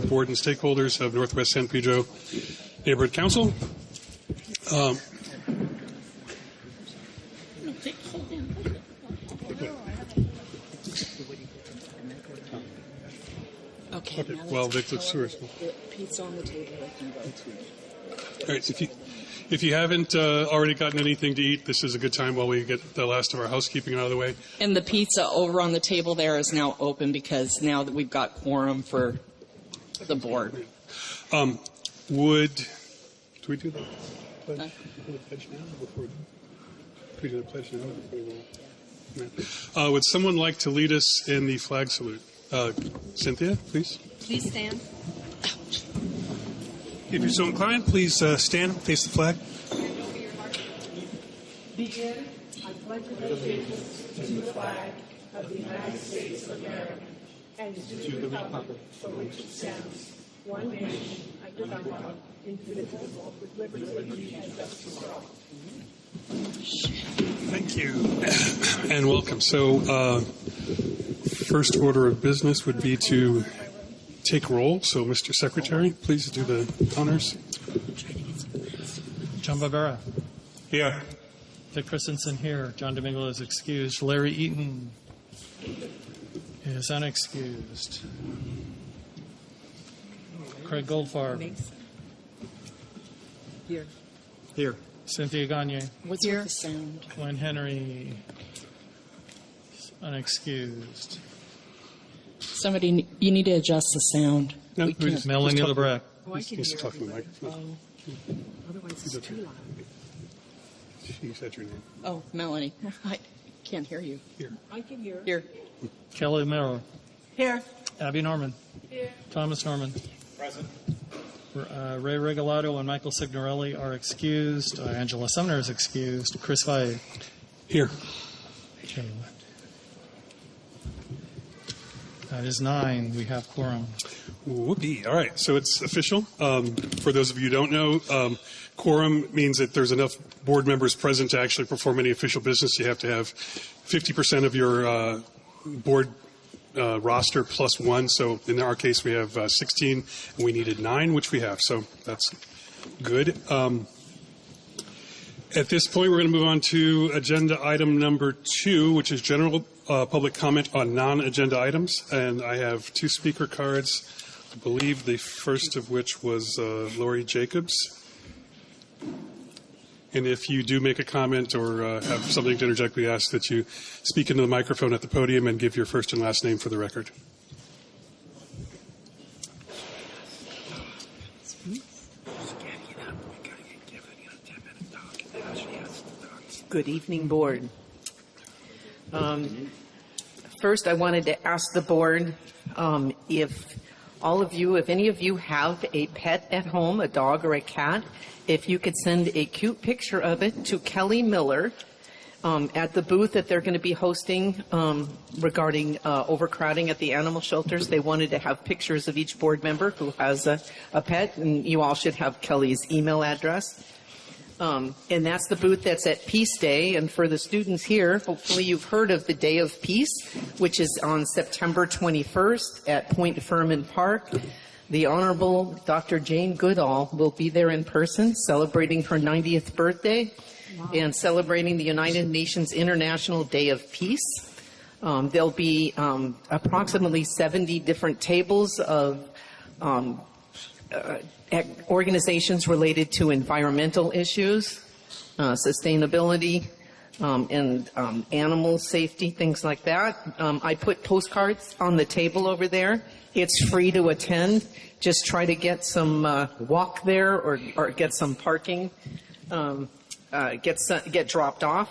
board and stakeholders of Northwest San Pedro Neighborhood Council. Okay. Well, Vic looks first. Pizza on the table. All right. If you haven't already gotten anything to eat, this is a good time while we get the last of our housekeeping out of the way. And the pizza over on the table there is now open because now that we've got quorum for the board. Do we do the pledge? The pledge now before we do the pledge now? Before we would someone like to lead us in the flag salute? Cynthia, please. Please stand. If you're so inclined, please stand, face the flag. Begin. I pledge allegiance to the flag of the United States of America and to the republic for which it stands, one nation, under God, indivisible, with liberty and justice for all. Thank you, and welcome. So, first order of business would be to take roll. So, Mr. Secretary, please do the honors. John Barbera. Here. Dick Christensen here. John Domingo is excused. Larry Eaton is unexcused. Craig Goldfarb. Here. Cynthia Gagne. What's with the sound? Glenn Henry is unexcused. Somebody, you need to adjust the sound. No, Melanie Lebrecht. He's talking to the microphone. Otherwise, it's too loud. She said your name. Oh, Melanie. I can't hear you. Here. I can hear. Here. Kelly Miller. Here. Abby Norman. Here. Thomas Norman. Present. Ray Regalado and Michael Signorelli are excused. Angela Sumner is excused. Chris Valle. Here. Okay. That is 9. We have quorum. Whoopee. All right, so it's official. For those of you who don't know, quorum means that there's enough board members present to actually perform any official business. You have to have 50% of your board roster plus 1. So in our case, we have 16, and we needed 9, which we have. So that's good. At this point, we're going to move on to agenda item number 2, which is general public comment on non-agenda items. And I have 2 speaker cards. I believe the first of which was Lori Jacobs. And if you do make a comment or have something to interject, we ask that you speak into the microphone at the podium and give your first and last name for the record. Good evening, board. First, I wanted to ask the board if any of you have a pet at home, a dog or a cat, if you could send a cute picture of it to Kelly Miller at the booth that they're going to be hosting regarding overcrowding at the animal shelters. They wanted to have pictures of each board member who has a pet, and you all should have Kelly's email address. And that's the booth that's at Peace Day. And for the students here, hopefully you've heard of the Day of Peace, which is on September 21st at Point Furman Park. The Honorable Dr. Jane Goodall will be there in person celebrating her 90th birthday and celebrating the United Nations International Day of Peace. There'll be approximately 70 different tables of organizations related to environmental issues, sustainability, and animal safety, things like that. I put postcards on the table over there. It's free to attend. Just try to get some walk there or get some parking, get dropped off.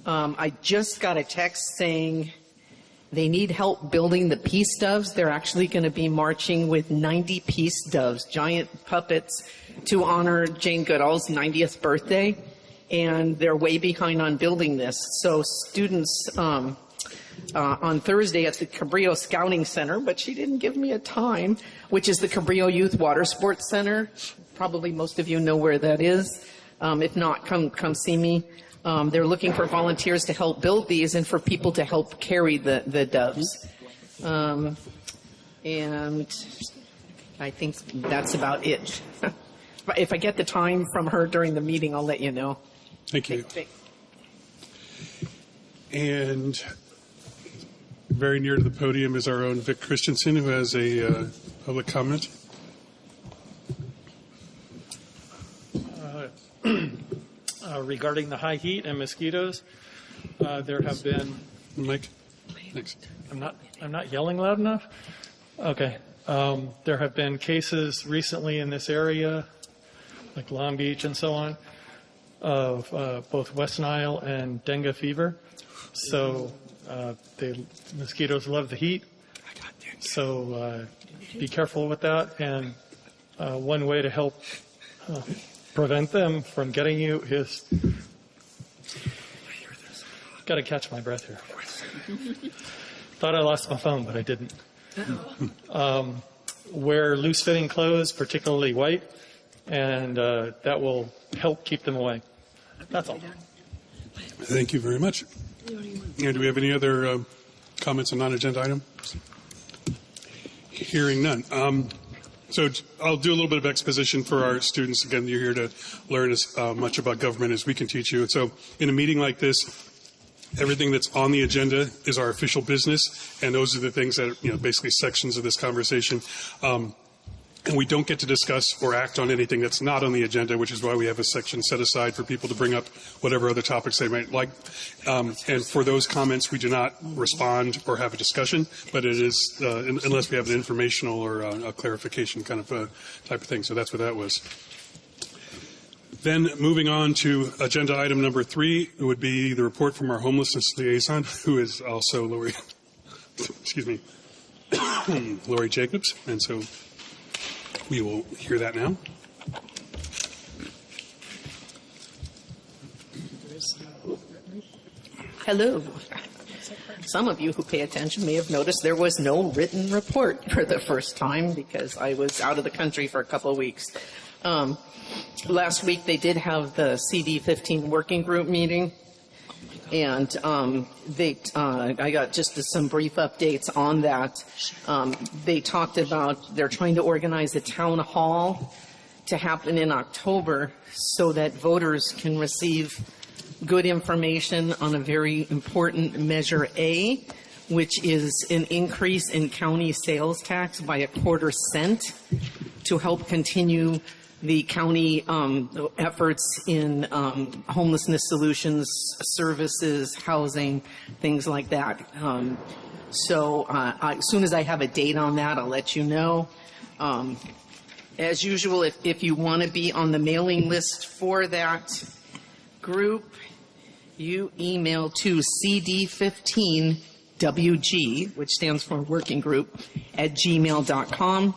I just got a text saying they need help building the peace doves. They're actually going to be marching with 90 peace doves, giant puppets, to honor Jane Goodall's 90th birthday. And they're way behind on building this. So students on Thursday at the Cabrillo Scouting Center, but she didn't give me a time, which is the Cabrillo Youth Water Sports Center. Probably most of you know where that is. If not, come see me. They're looking for volunteers to help build these and for people to help carry the doves. And I think that's about it. If I get the time from her during the meeting, I'll let you know. Thank you. And very near to the podium is our own Vic Christensen, who has a public comment. Regarding the high heat and mosquitoes, there have been. Mike? Thanks. I'm not yelling loud enough? Okay. There have been cases recently in this area, like Long Beach and so on, of both West Nile and dengue fever. So the mosquitoes love the heat. So be careful with that. And one way to help prevent them from getting you is, got to catch my breath here. Thought I lost my phone, but I didn't. Wear loose-fitting clothes, particularly white, and that will help keep them away. That's all. Thank you very much. And do we have any other comments on non-agenda items? Hearing none. So I'll do a little bit of exposition for our students. Again, you're here to learn as much about government as we can teach you. And so in a meeting like this, everything that's on the agenda is our official business, and those are the things that are, basically sections of this conversation. And we don't get to discuss or act on anything that's not on the agenda, which is why we have a section set aside for people to bring up whatever other topics they might like. And for those comments, we do not respond or have a discussion, but it is, unless we have an informational or a clarification kind of type of thing. So that's what that was. Then moving on to agenda item number 3, it would be the report from our homelessness liaison, who is also Lori, Lori Jacobs. And so we will hear that now. Hello. Some of you who pay attention may have noticed there was no written report for the first time because I was out of the country for a couple of weeks. Last week they did have the CD15 working group meeting, and I got just some brief updates on that. They talked about they're trying to organize a town hall to happen in October so that voters can receive good information on a very important Measure A, which is an increase in county sales tax by 1/4 cent to help continue the county efforts in homelessness solutions, services, housing, things like that. So as soon as I have a date on that, I'll let you know. As usual, if you want to be on the mailing list for that group, you email to CD15WG, which stands for Working Group, @gmail.com.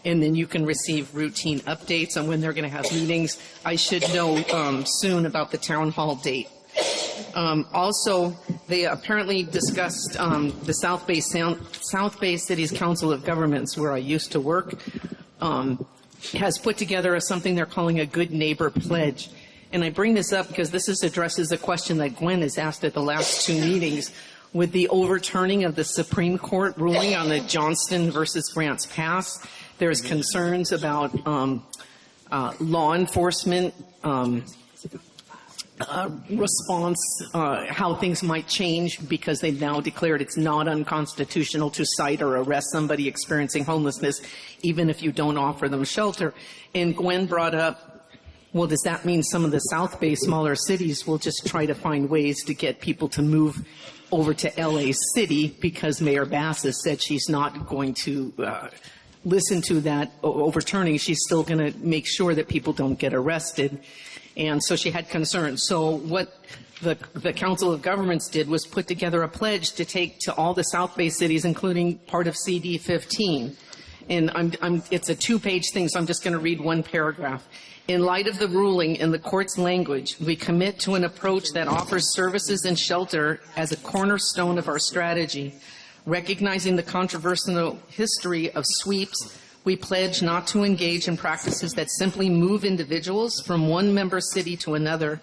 And then you can receive routine updates on when they're going to have meetings. I should know soon about the town hall date. Also, they apparently discussed the South Bay Cities Council of Governments, where I used to work, has put together something they're calling a Good Neighbor Pledge. And I bring this up because this addresses a question that Gwen has asked at the last 2 meetings. With the overturning of the Supreme Court ruling on the Johnston versus Grants Pass, there's concerns about law enforcement response, how things might change because they've now declared it's not unconstitutional to cite or arrest somebody experiencing homelessness, even if you don't offer them shelter. And Gwen brought up, well, does that mean some of the South Bay smaller cities will just try to find ways to get people to move over to LA City because Mayor Bass has said she's not going to listen to that overturning. She's still going to make sure that people don't get arrested. And so she had concerns. So what the Council of Governments did was put together a pledge to take to all the South Bay cities, including part of CD15. And it's a 2-page thing, so I'm just going to read one paragraph. In light of the ruling and the court's language, we commit to an approach that offers services and shelter as a cornerstone of our strategy. Recognizing the controversial history of sweeps, we pledge not to engage in practices that simply move individuals from one member city to another,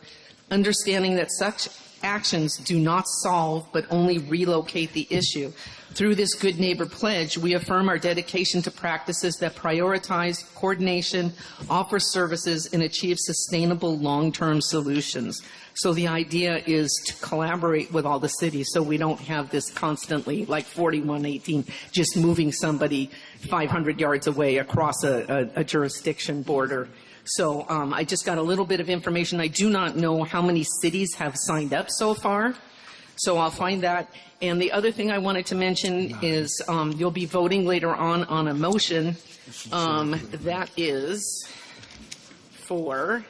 understanding that such actions do not solve but only relocate the issue. Through this Good Neighbor Pledge, we affirm our dedication to practices that prioritize coordination, offer services, and achieve sustainable long-term solutions. So the idea is to collaborate with all the cities so we don't have this constantly, like 4118, just moving somebody 500 yards away across a jurisdiction border. So I just got a little bit of information. I do not know how many cities have signed up so far. So I'll find that. And the other thing I wanted to mention is you'll be voting later on a motion that is for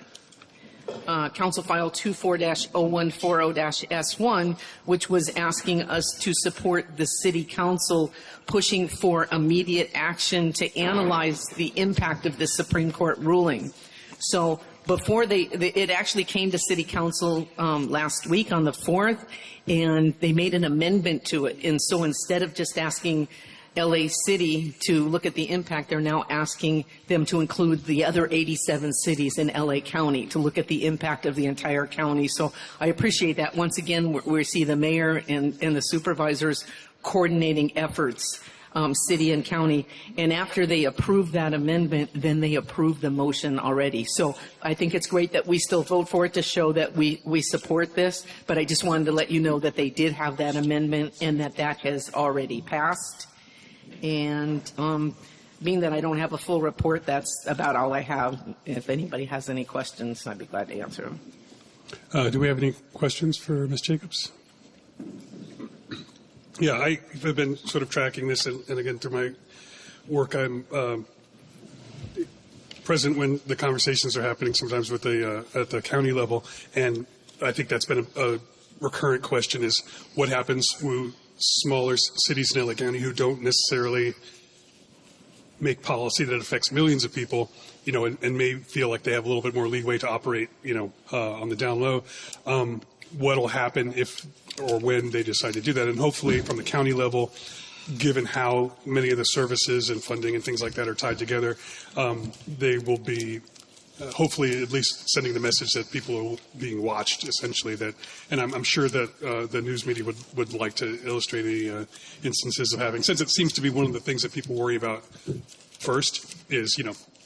Council File 24-0140-S1, which was asking us to support the City Council pushing for immediate action to analyze the impact of the Supreme Court ruling. So before it actually came to City Council last week on the 4th, and they made an amendment to it. And so instead of just asking LA City to look at the impact, they're now asking them to include the other 87 cities in LA County to look at the impact of the entire county. So I appreciate that. Once again, we see the mayor and the supervisors coordinating efforts, city and county. And after they approve that amendment, then they approve the motion already. So I think it's great that we still vote for it to show that we support this. But I just wanted to let you know that they did have that amendment and that has already passed. And being that I don't have a full report, that's about all I have. If anybody has any questions, I'd be glad to answer them. Do we have any questions for Ms. Jacobs? Yeah, I've been sort of tracking this, and again, through my work, I'm present when the conversations are happening, sometimes with at the county level, and I think that's been a recurrent question is what happens with smaller cities in LA County who don't necessarily make policy that affects millions of people, and may feel like they have a little bit more leeway to operate, on the down low. What'll happen if or when they decide to do that? And hopefully from the county level, given how many of the services and funding and things like that are tied together, they will be hopefully at least sending the message that people are being watched, essentially. And I'm sure that the news media would like to illustrate any instances of having, since it seems to be one of the things that people worry about first is,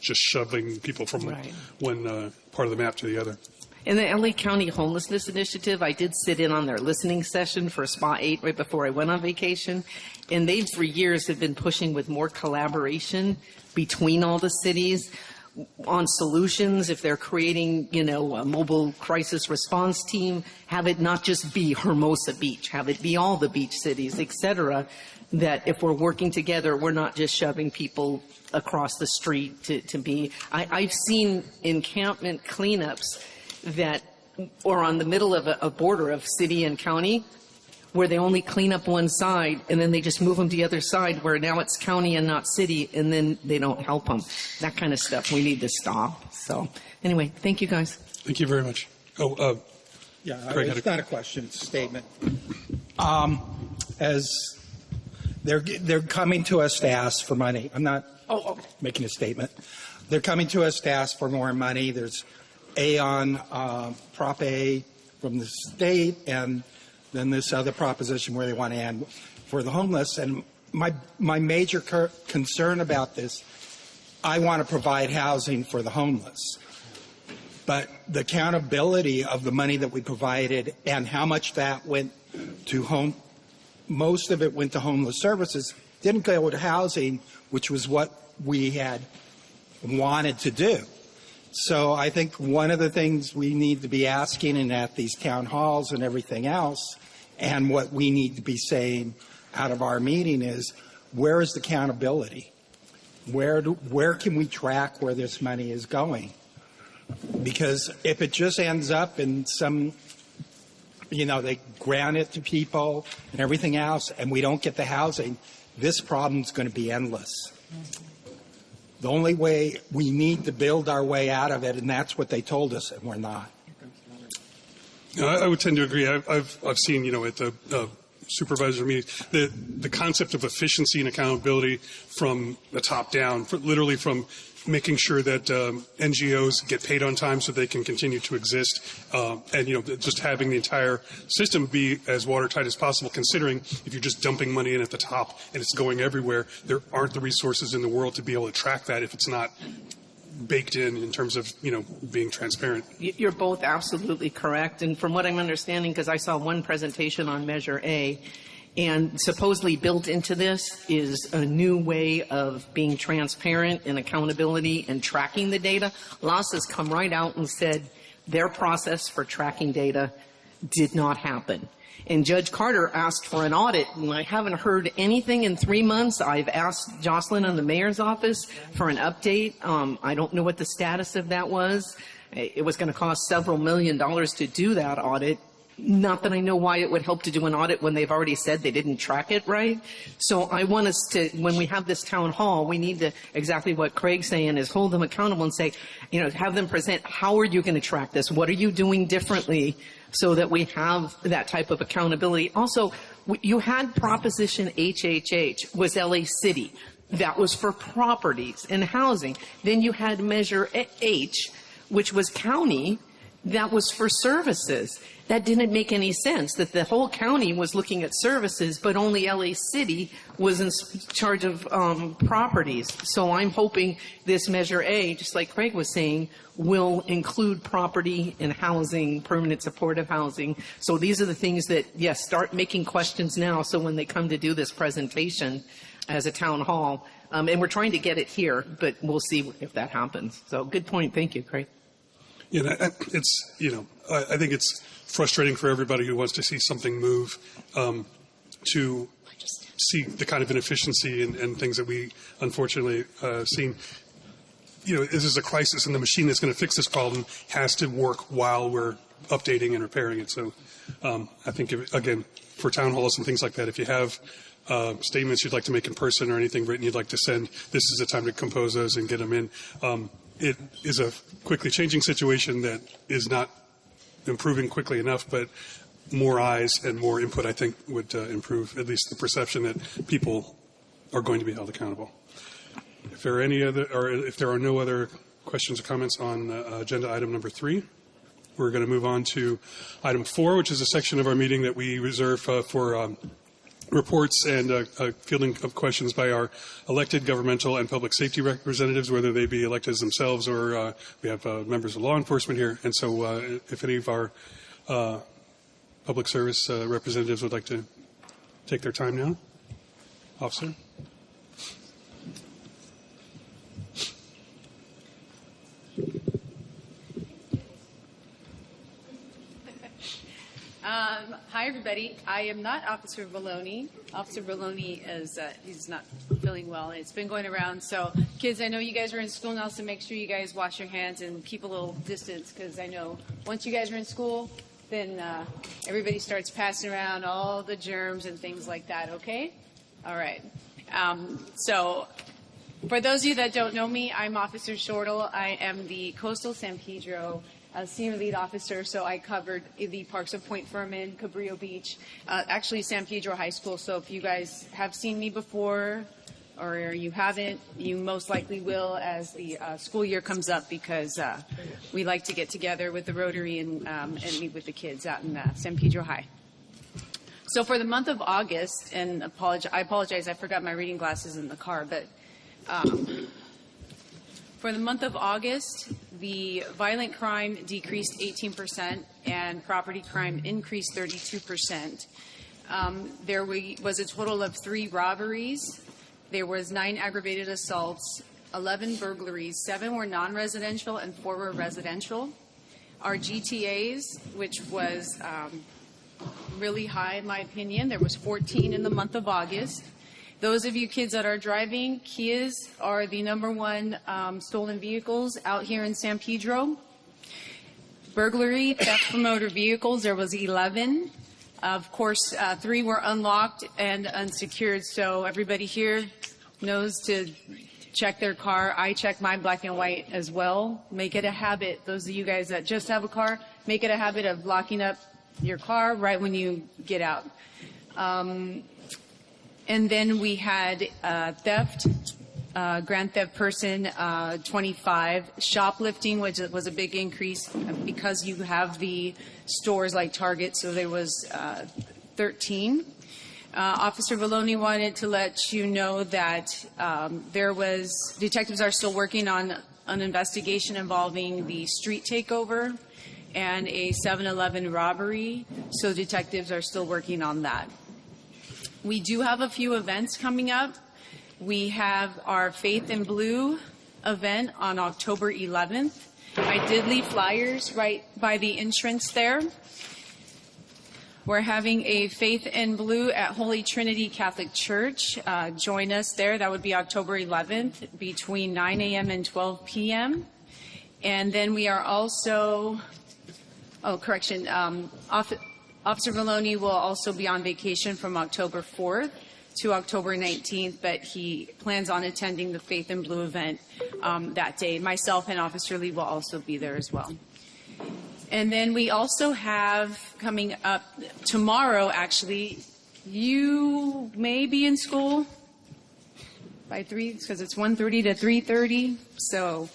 just shoving people from one part of the map to the other. In the LA County Homelessness Initiative, I did sit in on their listening session for SPA 8 right before I went on vacation. And they, for years, have been pushing with more collaboration between all the cities on solutions. If they're creating, a mobile crisis response team, have it not just be Hermosa Beach, have it be all the beach cities, et cetera, that if we're working together, we're not just shoving people across the street to be. I've seen encampment cleanups or on the middle of a border of city and county, where they only clean up one side and then they just move them to the other side where now it's county and not city, and then they don't help them. That kind of stuff we need to stop. So anyway, thank you guys. Thank you very much. Craig, It's not a question, it's a statement. As they're coming to us to ask for money. I'm not making a statement. They're coming to us to ask for more money. There's Aon, Prop A from the state, and then this other proposition where they want to add for the homeless. And my major concern about this, I want to provide housing for the homeless. But the accountability of the money that we provided and how much that went to most of it went to homeless services, didn't go to housing, which was what we had wanted to do. So I think one of the things we need to be asking, and at these town halls and everything else, and what we need to be saying out of our meeting is, where is the accountability? Where can we track where this money is going? Because if it just ends up in some, they grant it to people and everything else, and we don't get the housing, this problem's going to be endless. The only way, we need to build our way out of it, and that's what they told us, and we're not. I would tend to agree. I've seen, at the supervisor meetings. The concept of efficiency and accountability from the top down, literally from making sure that NGOs get paid on time so they can continue to exist, and just having the entire system be as watertight as possible. Considering if you're just dumping money in at the top and it's going everywhere, there aren't the resources in the world to be able to track that if it's not baked in terms of being transparent. You're both absolutely correct. And from what I'm understanding, because I saw one presentation on Measure A, and supposedly built into this is a new way of being transparent and accountability and tracking the data. LAS has come right out and said their process for tracking data did not happen. And Judge Carter asked for an audit, and I haven't heard anything in 3 months. I've asked Jocelyn in the mayor's office for an update. I don't know what the status of that was. It was going to cost several $1 million to do that audit. Not that I know why it would help to do an audit when they've already said they didn't track it right. So I want us to, when we have this town hall, we need to, exactly what Craig's saying, is hold them accountable and say, have them present, how are you going to track this? What are you doing differently so that we have that type of accountability? Also, you had Proposition HHH, was LA City. That was for properties and housing. Then you had Measure H, which was county. That was for services. That didn't make any sense, that the whole county was looking at services, but only LA City was in charge of properties. So I'm hoping this Measure A, just like Craig was saying, will include property and housing, permanent supportive housing. So these are the things that, yes, start making questions now, so when they come to do this presentation as a town hall, and we're trying to get it here, but we'll see if that happens. So good point. Thank you, Craig. It's, I think it's frustrating for everybody who wants to see something move, to see the kind of inefficiency and things that we unfortunately seen. This is a crisis, and the machine that's going to fix this problem has to work while we're updating and repairing it. So I think, again, for town halls and things like that, if you have statements you'd like to make in person or anything written you'd like to send, this is the time to compose those and get them in. It is a quickly changing situation that is not improving quickly enough, but more eyes and more input, I think, would improve at least the perception that people are going to be held accountable. If there are no other questions or comments on agenda item number 3, we're going to move on to item 4, which is a section of our meeting that we reserve for reports and fielding of questions by our elected governmental and public safety representatives, whether they be elected themselves or we have members of law enforcement here. And so if any of our public service representatives would like to take their time now. Officer? Hi, everybody. I am not Officer Vallone. Officer Vallone is he's not feeling well, and it's been going around. So, kids, I know you guys are in school now, so make sure you guys wash your hands and keep a little distance, because I know once you guys are in school, then everybody starts passing around all the germs and things like that, okay? All right. So, for those of you that don't know me, I'm Officer Shortle. I am the Coastal San Pedro Senior Lead Officer, so I covered the parks of Point Fermin, Cabrillo Beach, actually San Pedro High School. So if you guys have seen me before or you haven't, you most likely will as the school year comes up, because we like to get together with the Rotary and meet with the kids out in San Pedro High. So for the month of August, and I apologize, I forgot my reading glasses in the car, but for the month of August, the violent crime decreased 18% and property crime increased 32%. There was a total of 3 robberies. There was 9 aggravated assaults, 11 burglaries, 7 were non-residential and 4 were residential. Our GTAs, which was really high in my opinion, there was 14 in the month of August. Those of you kids that are driving, Kias are the #1 stolen vehicles out here in San Pedro. Burglary, theft from motor vehicles, there was 11. Of course, 3 were unlocked and unsecured, so everybody here knows to check their car. I check my black and white as well. Make it a habit. Those of you guys that just have a car, make it a habit of locking up your car right when you get out. And then we had theft, grand theft person, 25. Shoplifting, which was a big increase because you have the stores like Target, so there was 13. Officer Vallone wanted to let you know that detectives are still working on an investigation involving the street takeover and a 7-Eleven robbery, so detectives are still working on that. We do have a few events coming up. We have our Faith in Blue event on October 11th. I did leave flyers right by the entrance there. We're having a Faith in Blue at Holy Trinity Catholic Church. Join us there. That would be October 11th between 9 a.m. and 12 p.m. And then we are also, Officer Vallone will also be on vacation from October 4th to October 19th, but he plans on attending the Faith in Blue event that day. Myself and Officer Lee will also be there as well. And then we also have coming up tomorrow, actually, you may be in school by 3, because it's 1:30 to 3:30. So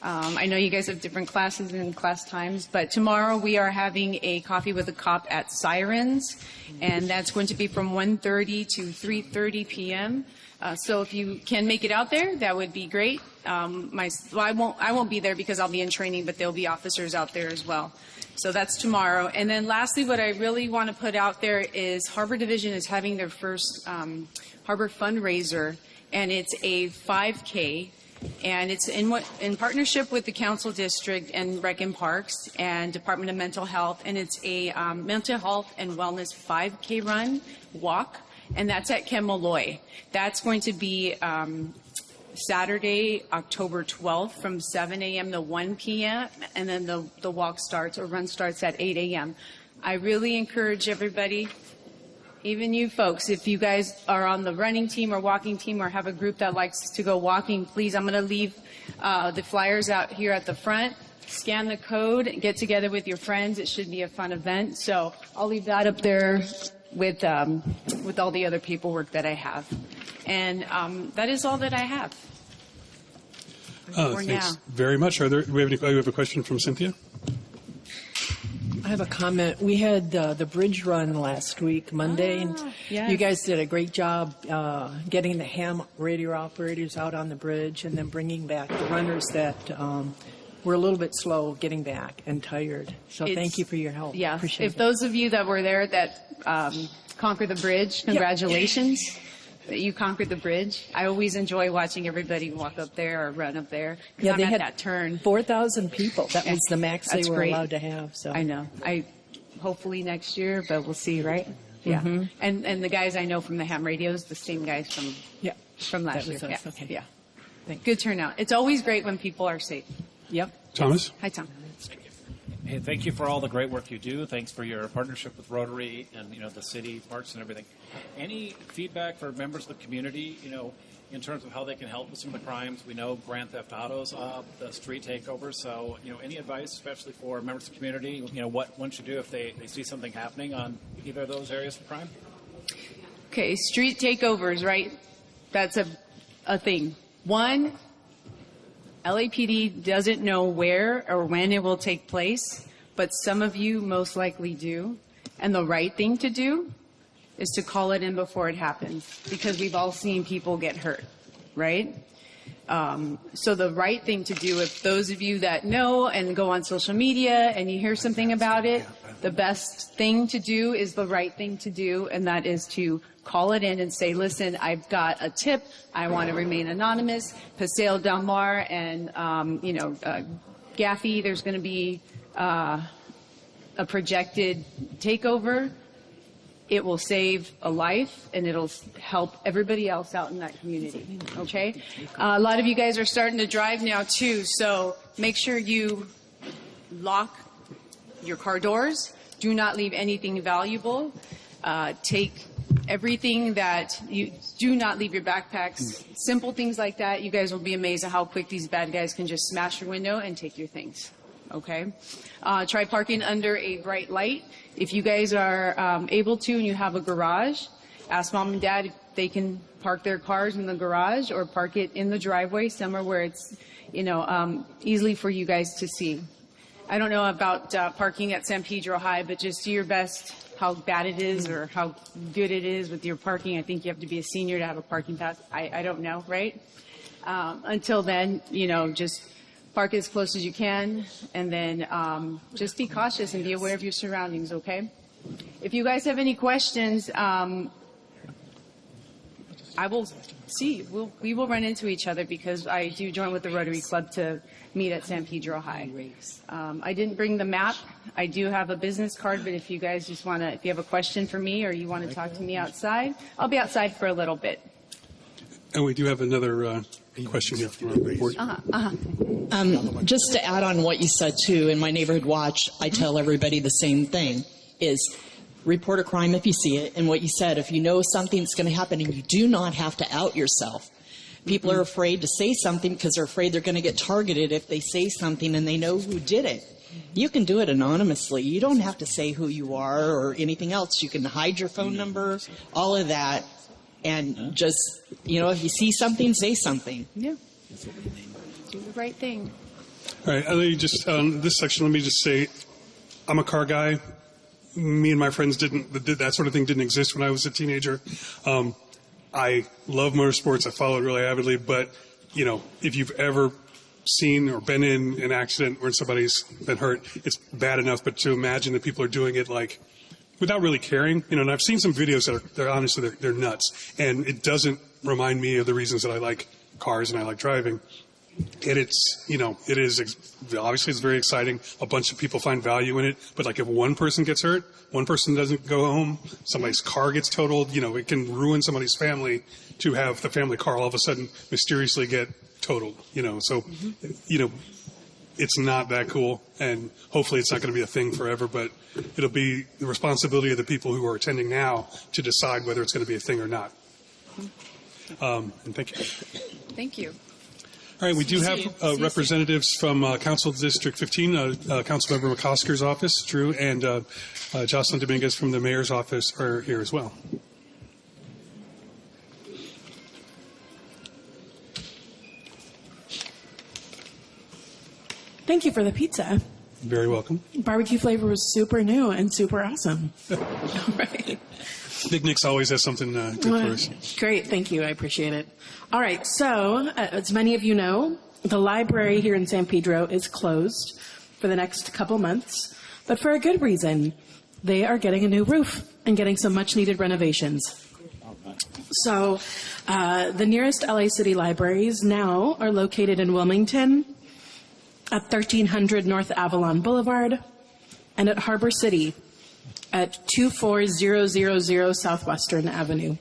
I know you guys have different classes and class times, but tomorrow we are having a coffee with a cop at Sirens, and that's going to be from 1:30 to 3:30 p.m. So if you can make it out there, that would be great. I won't be there because I'll be in training, but there'll be officers out there as well. So that's tomorrow. And then lastly, what I really want to put out there is Harbor Division is having their first Harbor fundraiser, and it's a 5K. And it's in partnership with the Council District and Rec and Parks and Department of Mental Health. And it's a mental health and wellness 5K run, walk, and that's at Ken Malloy. That's going to be Saturday, October 12th from 7 a.m. to 1 p.m. And then the walk starts or run starts at 8 a.m. I really encourage everybody, even you folks, if you guys are on the running team or walking team or have a group that likes to go walking, please, I'm going to leave the flyers out here at the front. Scan the code, get together with your friends. It should be a fun event. So I'll leave that up there with all the other paperwork that I have. And that is all that I have. For Thanks now. very much. We have a question from Cynthia? I have a comment. We had the bridge run last week, Monday, and yes. you guys did a great job getting the ham radio operators out on the bridge and then bringing back the runners that were a little bit slow getting back and tired. So thank you for your help. Yeah. Appreciate If it. those of you that were there that conquered the bridge, congratulations. That you conquered the bridge. I always enjoy watching everybody walk up there or run up there. Yeah, I'm they at had that turn. 4,000 people. That was the max they That's were great. allowed to have. So I know. Hopefully next year, but we'll see, right? Yeah. And the guys I know from the ham radios, the same guys from last That year. was us. Okay. Yeah. Thanks. Good turnout. It's always great when people are safe. Yep. Thomas? Hi, Tom. Hey, thank you for all the great work you do. Thanks for your partnership with Rotary and the city parks and everything. Any feedback for members of the community, in terms of how they can help with some of the crimes? We know grand theft autos up, the street takeovers. So, any advice, especially for members of the community? What one should do if they see something happening on either of those areas of crime? Okay, street takeovers, right? That's a thing. One, LAPD doesn't know where or when it will take place, but some of you most likely do. And the right thing to do is to call it in before it happens, because we've all seen people get hurt, right? So the right thing to do, if those of you that know and go on social media and you hear something about it, the best thing to do is the right thing to do, and that is to call it in and say, listen, I've got a tip. I want to remain anonymous. Paseo Del Mar and, Gaffey, there's going to be a projected takeover. It will save a life, and it'll help everybody else out in that community, okay? A lot of you guys are starting to drive now, too, so make sure you lock your car doors. Do not leave anything valuable. Take everything that you do not leave your backpacks. Simple things like that. You guys will be amazed at how quick these bad guys can just smash your window and take your things. okay? Try parking under a bright light. If you guys are able to and you have a garage, ask mom and dad if they can park their cars in the garage or park it in the driveway somewhere where it's, easily for you guys to see. I don't know about parking at San Pedro High, but just do your best how bad it is or how good it is with your parking. I think you have to be a senior to have a parking pass. I don't know, right? Until then, just park as close as you can, and then just be cautious and be aware of your surroundings, okay? If you guys have any questions, I will see. We will run into each other because I do join with the Rotary Club to meet at San Pedro High. I didn't bring the map. I do have a business card, but if you guys just want to, if you have a question for me or you want to talk to me outside, I'll be outside for a little bit. And we do have another question here from our board. Just to add on what you said too, in my neighborhood watch, I tell everybody the same thing, is report a crime if you see it. And what you said, if you know something's going to happen, and you do not have to out yourself. People are afraid to say something because they're afraid they're going to get targeted if they say something and they know who did it. You can do it anonymously. You don't have to say who you are or anything else. You can hide your phone number, all of that, and just, if you see something, say something. Yeah. Do the right thing. All right, let me just, this section, let me just say, I'm a car guy. Me and my friends that sort of thing didn't exist when I was a teenager. I love motorsports. I follow it really avidly. But, if you've ever seen or been in an accident where somebody's been hurt, it's bad enough. But to imagine that people are doing it without really caring, and I've seen some videos they're honestly, they're nuts. And it doesn't remind me of the reasons that I like cars and I like driving. And it's, it is, obviously it's very exciting. A bunch of people find value in it. But if one person gets hurt, one person doesn't go home, somebody's car gets totaled, it can ruin somebody's family to have the family car all of a sudden mysteriously get totaled, So, it's not that cool. And hopefully it's not going to be a thing forever, but it'll be the responsibility of the people who are attending now to decide whether it's going to be a thing or not. And thank you. Thank you. All right, we do have representatives from Council District 15, Councilmember McCosker's office, Drew, and Jocelyn Dominguez from the mayor's office are here as well. Thank you for the pizza. Very welcome. Barbecue flavor was super new and super awesome. All right. Big Nick's always has something good for us. Great, thank you. I appreciate it. All right, so as many of you know, the library here in San Pedro is closed for the next couple months, but for a good reason. They are getting a new roof and getting some much-needed renovations. So the nearest LA City libraries now are located in Wilmington at 1300 North Avalon Boulevard and at Harbor City at 24000 Southwestern Avenue.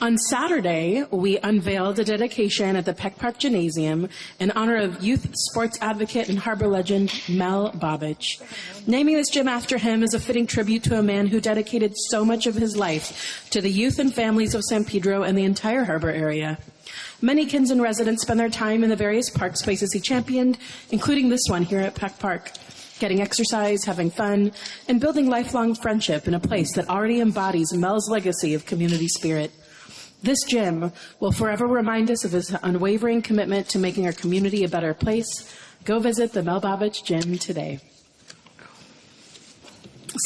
On Saturday, we unveiled a dedication at the Peck Park Gymnasium in honor of youth sports advocate and harbor legend Mel Babich. Naming this gym after him is a fitting tribute to a man who dedicated so much of his life to the youth and families of San Pedro and the entire harbor area. Many Kinsen residents spend their time in the various park spaces he championed, including this one here at Peck Park, getting exercise, having fun, and building lifelong friendship in a place that already embodies Mel's legacy of community spirit. This gym will forever remind us of his unwavering commitment to making our community a better place. Go visit the Mel Babich Gym today.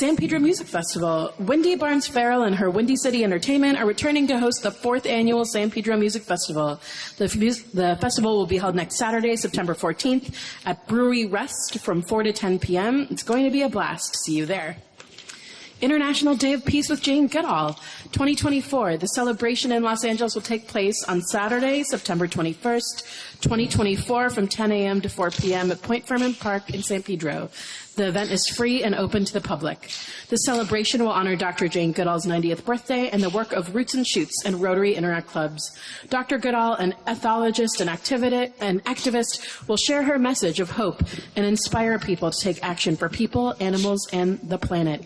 San Pedro Music Festival. Wendy Barnes Farrell and her Windy City Entertainment are returning to host the 4th annual San Pedro Music Festival. The festival will be held next Saturday, September 14th at Brewery Rest from 4 to 10 p.m. It's going to be a blast. See you there. International Day of Peace with Jane Goodall 2024. The celebration in Los Angeles will take place on Saturday, September 21st, 2024 from 10 a.m. to 4 p.m. at Point Fermin Park in San Pedro. The event is free and open to the public. The celebration will honor Dr. Jane Goodall's 90th birthday and the work of Roots and Shoots and Rotary Interact Clubs. Dr. Goodall, an ethologist and activist, will share her message of hope and inspire people to take action for people, animals, and the planet.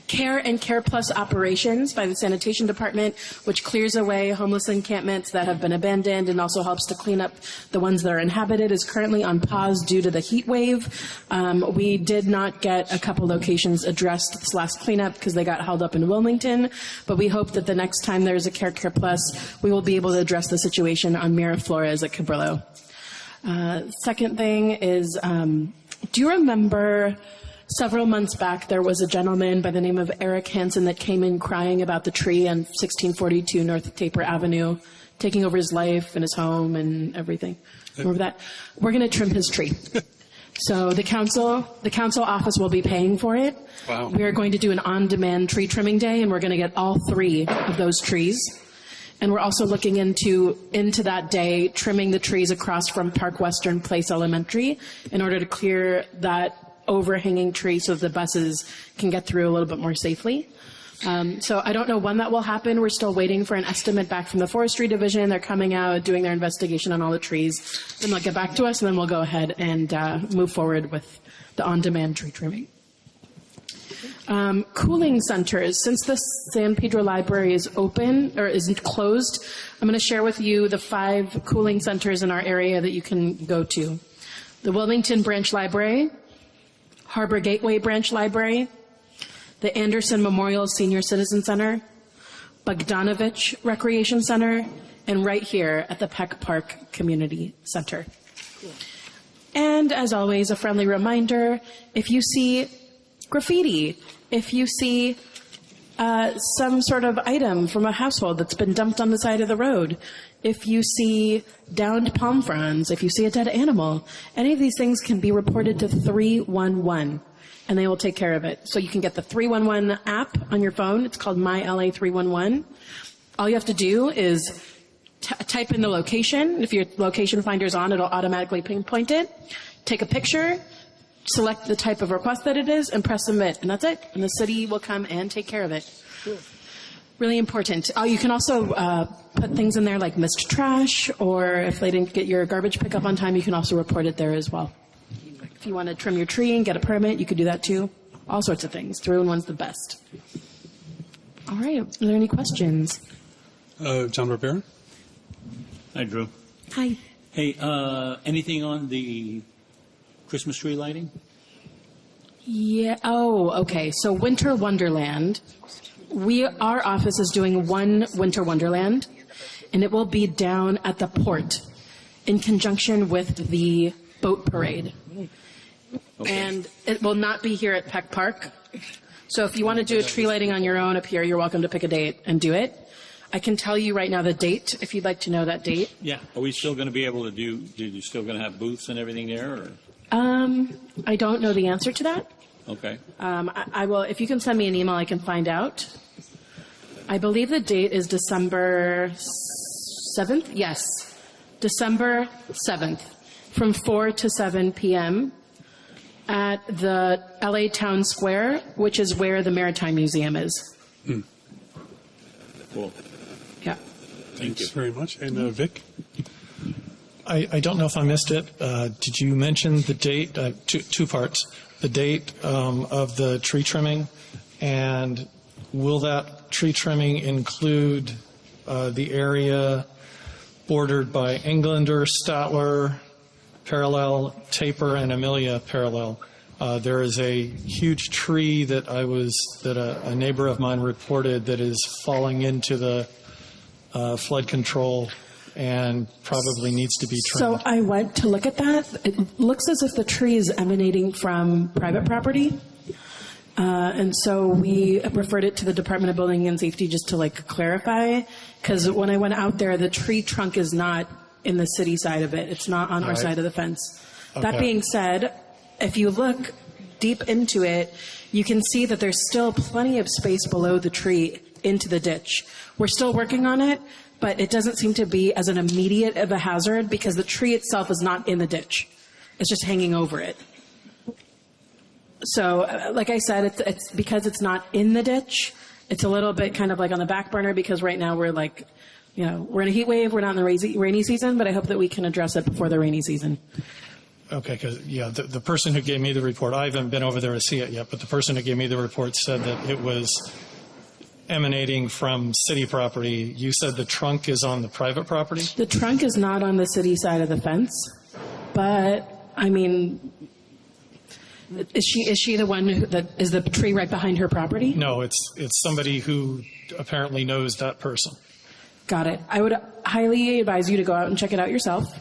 Care and Care Plus operations by the sanitation department, which clears away homeless encampments that have been abandoned and also helps to clean up the ones that are inhabited, is currently on pause due to the heat wave. We did not get a couple locations addressed this last cleanup because they got held up in Wilmington, but we hope that the next time there's a Care Plus, we will be able to address the situation on Miraflores at Cabrillo. Second thing is, do you remember several months back there was a gentleman by the name of Eric Hansen that came in crying about the tree on 1642 North Taper Avenue, taking over his life and his home and everything? Remember that? We're going to trim his tree. So the council office will be paying for it. Wow. We are going to do an on-demand tree trimming day, and we're going to get all 3 of those trees. And we're also looking into that day trimming the trees across from Park Western Place Elementary in order to clear that overhanging tree so the buses can get through a little bit more safely. So I don't know when that will happen. We're still waiting for an estimate back from the Forestry Division. They're coming out, doing their investigation on all the trees. Then they'll get back to us, and then we'll go ahead and move forward with the on-demand tree trimming. Cooling centers. Since the San Pedro Library is open or isn't closed, I'm going to share with you the 5 cooling centers in our area that you can go to. The Wilmington Branch Library, Harbor Gateway Branch Library, the Anderson Memorial Senior Citizen Center, Bogdanovich Recreation Center, and right here at the Peck Park Community Center. And as always, a friendly reminder, if you see graffiti, if you see some sort of item from a household that's been dumped on the side of the road, if you see downed palm fronds, if you see a dead animal, any of these things can be reported to 311, and they will take care of it. So you can get the 311 app on your phone. It's called MyLA 311. All you have to do is type in the location. If your location finder's on, it'll automatically pinpoint it. Take a picture, select the type of request that it is, and press submit, and that's it. And the city will come and take care of it. Really important. You can also put things in there like missed trash, or if they didn't get your garbage pickup on time, you can also report it there as well. If you want to trim your tree and get a permit, you could do that too. All sorts of things. 311's the best. All right. Are there any questions? John Barbera? Hi, Drew. Hi. Hey, anything on the Christmas tree lighting? Yeah. Oh, okay. So Winter Wonderland. Our office is doing one Winter Wonderland, and it will be down at the port in conjunction with the boat parade. Okay. And it will not be here at Peck Park. So if you want to do a tree lighting on your own up here, you're welcome to pick a date and do it. I can tell you right now the date, if you'd like to know that date. Yeah. Are we still going to be able to do, you still going to have booths and everything there? Or? I don't know the answer to that. Okay. I will, if you can send me an email, I can find out. I believe the date is December 7th. Yes, December 7th from 4 to 7 p.m. at the LA Town Square, which is where the Maritime Museum is. Cool. Yeah. Thanks very much. And Vic? I don't know if I missed it. Did you mention the date? Two parts. The date of the tree trimming, and will that tree trimming include the area bordered by Englander, Statler, Parallel, Taper, and Amelia Parallel? There is a huge tree that a neighbor of mine reported that is falling into the flood control and probably needs to be trimmed. So I went to look at that. It looks as if the tree is emanating from private property. And so we referred it to the Department of Building and Safety just to clarify, because when I went out there, the tree trunk is not in the city side of it. It's not on our side of the fence. Okay. That being said, if you look deep into it, you can see that there's still plenty of space below the tree into the ditch. We're still working on it, but it doesn't seem to be as an immediate of a hazard because the tree itself is not in the ditch. It's just hanging over it. So, like I said, it's because it's not in the ditch. It's a little bit kind of on the back burner because right now we're we're in a heat wave. We're not in the rainy season, but I hope that we can address it before the rainy season. Okay, because, yeah, the person who gave me the report, I haven't been over there to see it yet, but the person who gave me the report said that it was emanating from city property. You said the trunk is on the private property? The trunk is not on the city side of the fence, but, I mean, is she the one that is the tree right behind her property? No, it's somebody who apparently knows that person. Got it. I would highly advise you to go out and check it out yourself.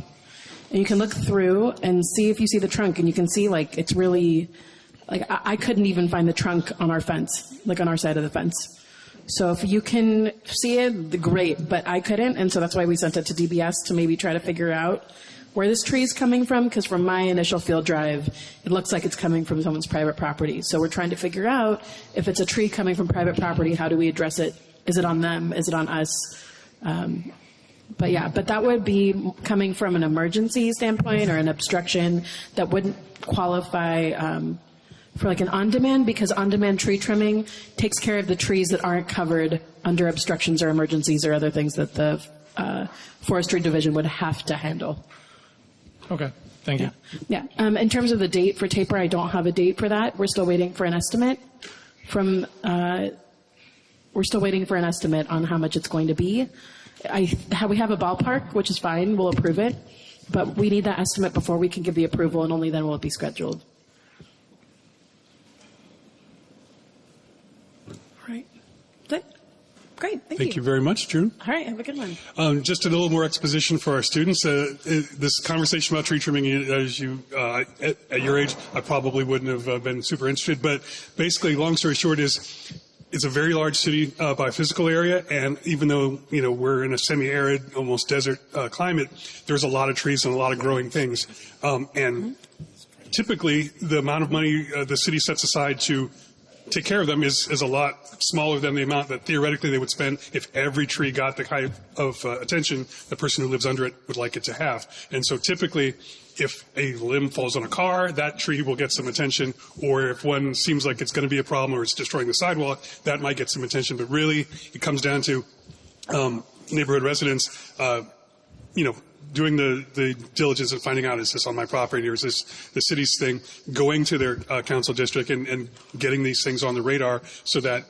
And you can look through and see if you see the trunk, and you can see, like, it's really, like, I couldn't even find the trunk on our fence, like on our side of the fence. So if you can see it, great, but I couldn't, and so that's why we sent it to DBS to maybe try to figure out where this tree is coming from, because from my initial field drive, it looks like it's coming from someone's private property. So we're trying to figure out if it's a tree coming from private property, how do we address it? Is it on them? Is it on us? But that would be coming from an emergency standpoint or an obstruction that wouldn't qualify for like an on-demand, because on-demand tree trimming takes care of the trees that aren't covered under obstructions or emergencies or other things that the forestry division would have to handle. Okay, thank you. Yeah. In terms of the date for taper, I don't have a date for that. We're still waiting for an estimate from. We're still waiting for an estimate on how much it's going to be. We have a ballpark, which is fine. We'll approve it, but we need that estimate before we can give the approval, and only then will it be scheduled. All right. Good. Great. Thank you very much, June. All right. Have a good one. Just a little more exposition for our students. This conversation about tree trimming, as you at your age, I probably wouldn't have been super interested. But basically, long story short, is it's a very large city by physical area, and even though we're in a semi-arid, almost desert climate, there's a lot of trees and a lot of growing things. And typically, the amount of money the city sets aside to take care of them is a lot smaller than the amount that theoretically they would spend if every tree got the kind of attention the person who lives under it would like it to have. And so typically, if a limb falls on a car, that tree will get some attention, or if one seems like it's going to be a problem or it's destroying the sidewalk, that might get some attention. But really, it comes down to neighborhood residents, doing the diligence and finding out, is this on my property or is this the city's thing, going to their council district and getting these things on the radar so that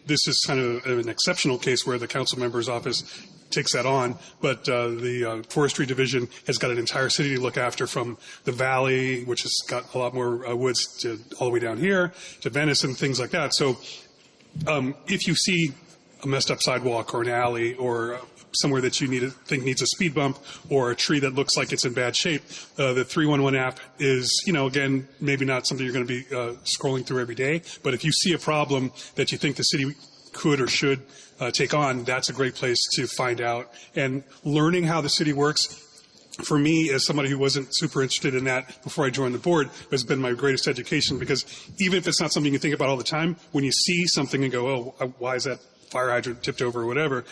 this is kind of an exceptional case where the council member's office takes that on, but the forestry division has got an entire city to look after, from the valley, which has got a lot more woods, to all the way down here to Venice and things like that. So if you see a messed up sidewalk or an alley or somewhere that you think needs a speed bump, or a tree that looks like it's in bad shape, the 311 app is, again, maybe not something you're going to be scrolling through every day, but if you see a problem that you think the city could or should take on, that's a great place to find out. And learning how the city works, for me, as somebody who wasn't super interested in that before I joined the board, has been my greatest education, because even if it's not something you think about all the time, when you see something and go, oh, why is that fire hydrant tipped over or whatever,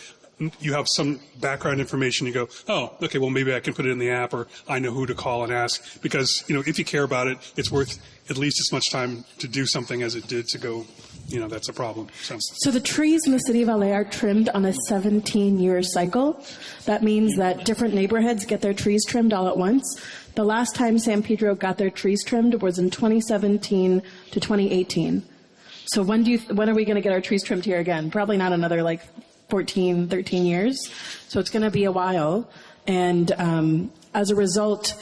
you have some background information. You go, oh, okay, well, maybe I can put it in the app, or I know who to call and ask. Because, if you care about it, it's worth at least as much time to do something as it did to go, that's a problem. So the trees in the city of LA are trimmed on a 17-year cycle. That means that different neighborhoods get their trees trimmed all at once. The last time San Pedro got their trees trimmed was in 2017 to 2018. So when are we going to get our trees trimmed here again? Probably not another 14, 13 years. So it's going to be a while. And as a result,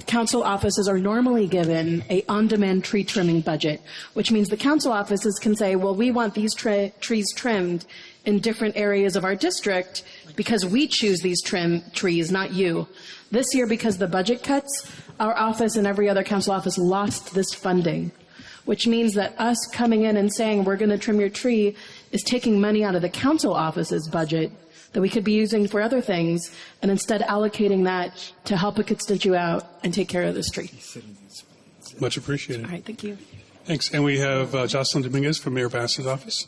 council offices are normally given a on-demand tree trimming budget, which means the council offices can say, well, we want these trees trimmed in different areas of our district because we choose these trees, not you. This year, because the budget cuts, our office and every other council office lost this funding, which means that us coming in and saying we're going to trim your tree is taking money out of the council office's budget that we could be using for other things, and instead allocating that to help a constituent out and take care of this tree. Much appreciated. All right, thank you. Thanks. And we have Jocelyn Dominguez from Mayor Bass's office.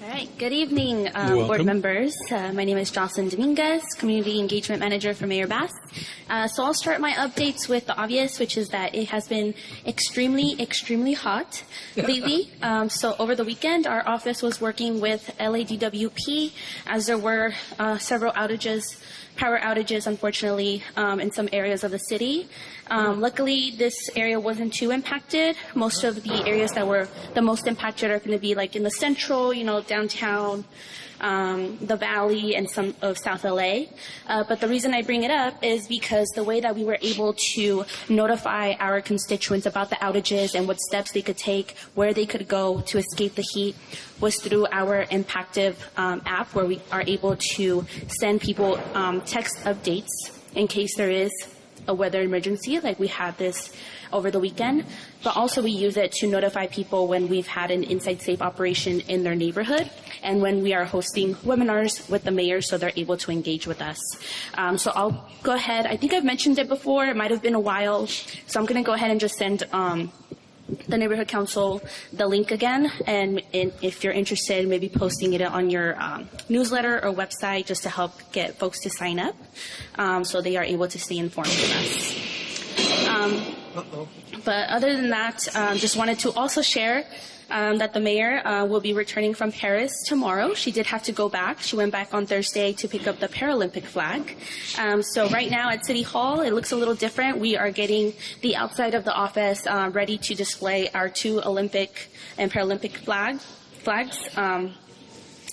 All right. Good evening, Welcome. board members. My name is Jocelyn Dominguez, Community Engagement Manager for Mayor Bass. So I'll start my updates with the obvious, which is that it has been extremely hot lately. So over the weekend, our office was working with LADWP as there were several power outages, unfortunately, in some areas of the city. Luckily, this area wasn't too impacted. Most of the areas that were the most impacted are going to be like in the central, downtown, the valley, and some of South LA. But the reason I bring it up is because the way that we were able to notify our constituents about the outages and what steps they could take, where they could go to escape the heat, was through our Impactive app, where we are able to send people text updates in case there is a weather emergency, like we had this over the weekend. But also we use it to notify people when we've had an Inside Safe operation in their neighborhood and when we are hosting webinars with the mayor so they're able to engage with us. So I'll go ahead. I think I've mentioned it before. It might have been a while. So I'm going to go ahead and just send the neighborhood council the link again, and if you're interested, maybe posting it on your newsletter or website just to help get folks to sign up so they are able to stay informed with us. But other than that, just wanted to also share that the mayor will be returning from Paris tomorrow. She did have to go back. She went back on Thursday to pick up the Paralympic flag. So right now at City Hall, it looks a little different. We are getting the outside of the office ready to display our 2 Olympic and Paralympic flags.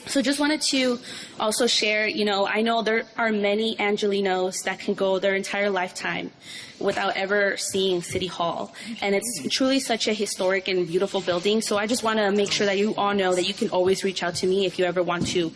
So just wanted to also share, I know there are many Angelinos that can go their entire lifetime without ever seeing City Hall. And it's truly such a historic and beautiful building. So I just want to make sure that you all know that you can always reach out to me if you ever want to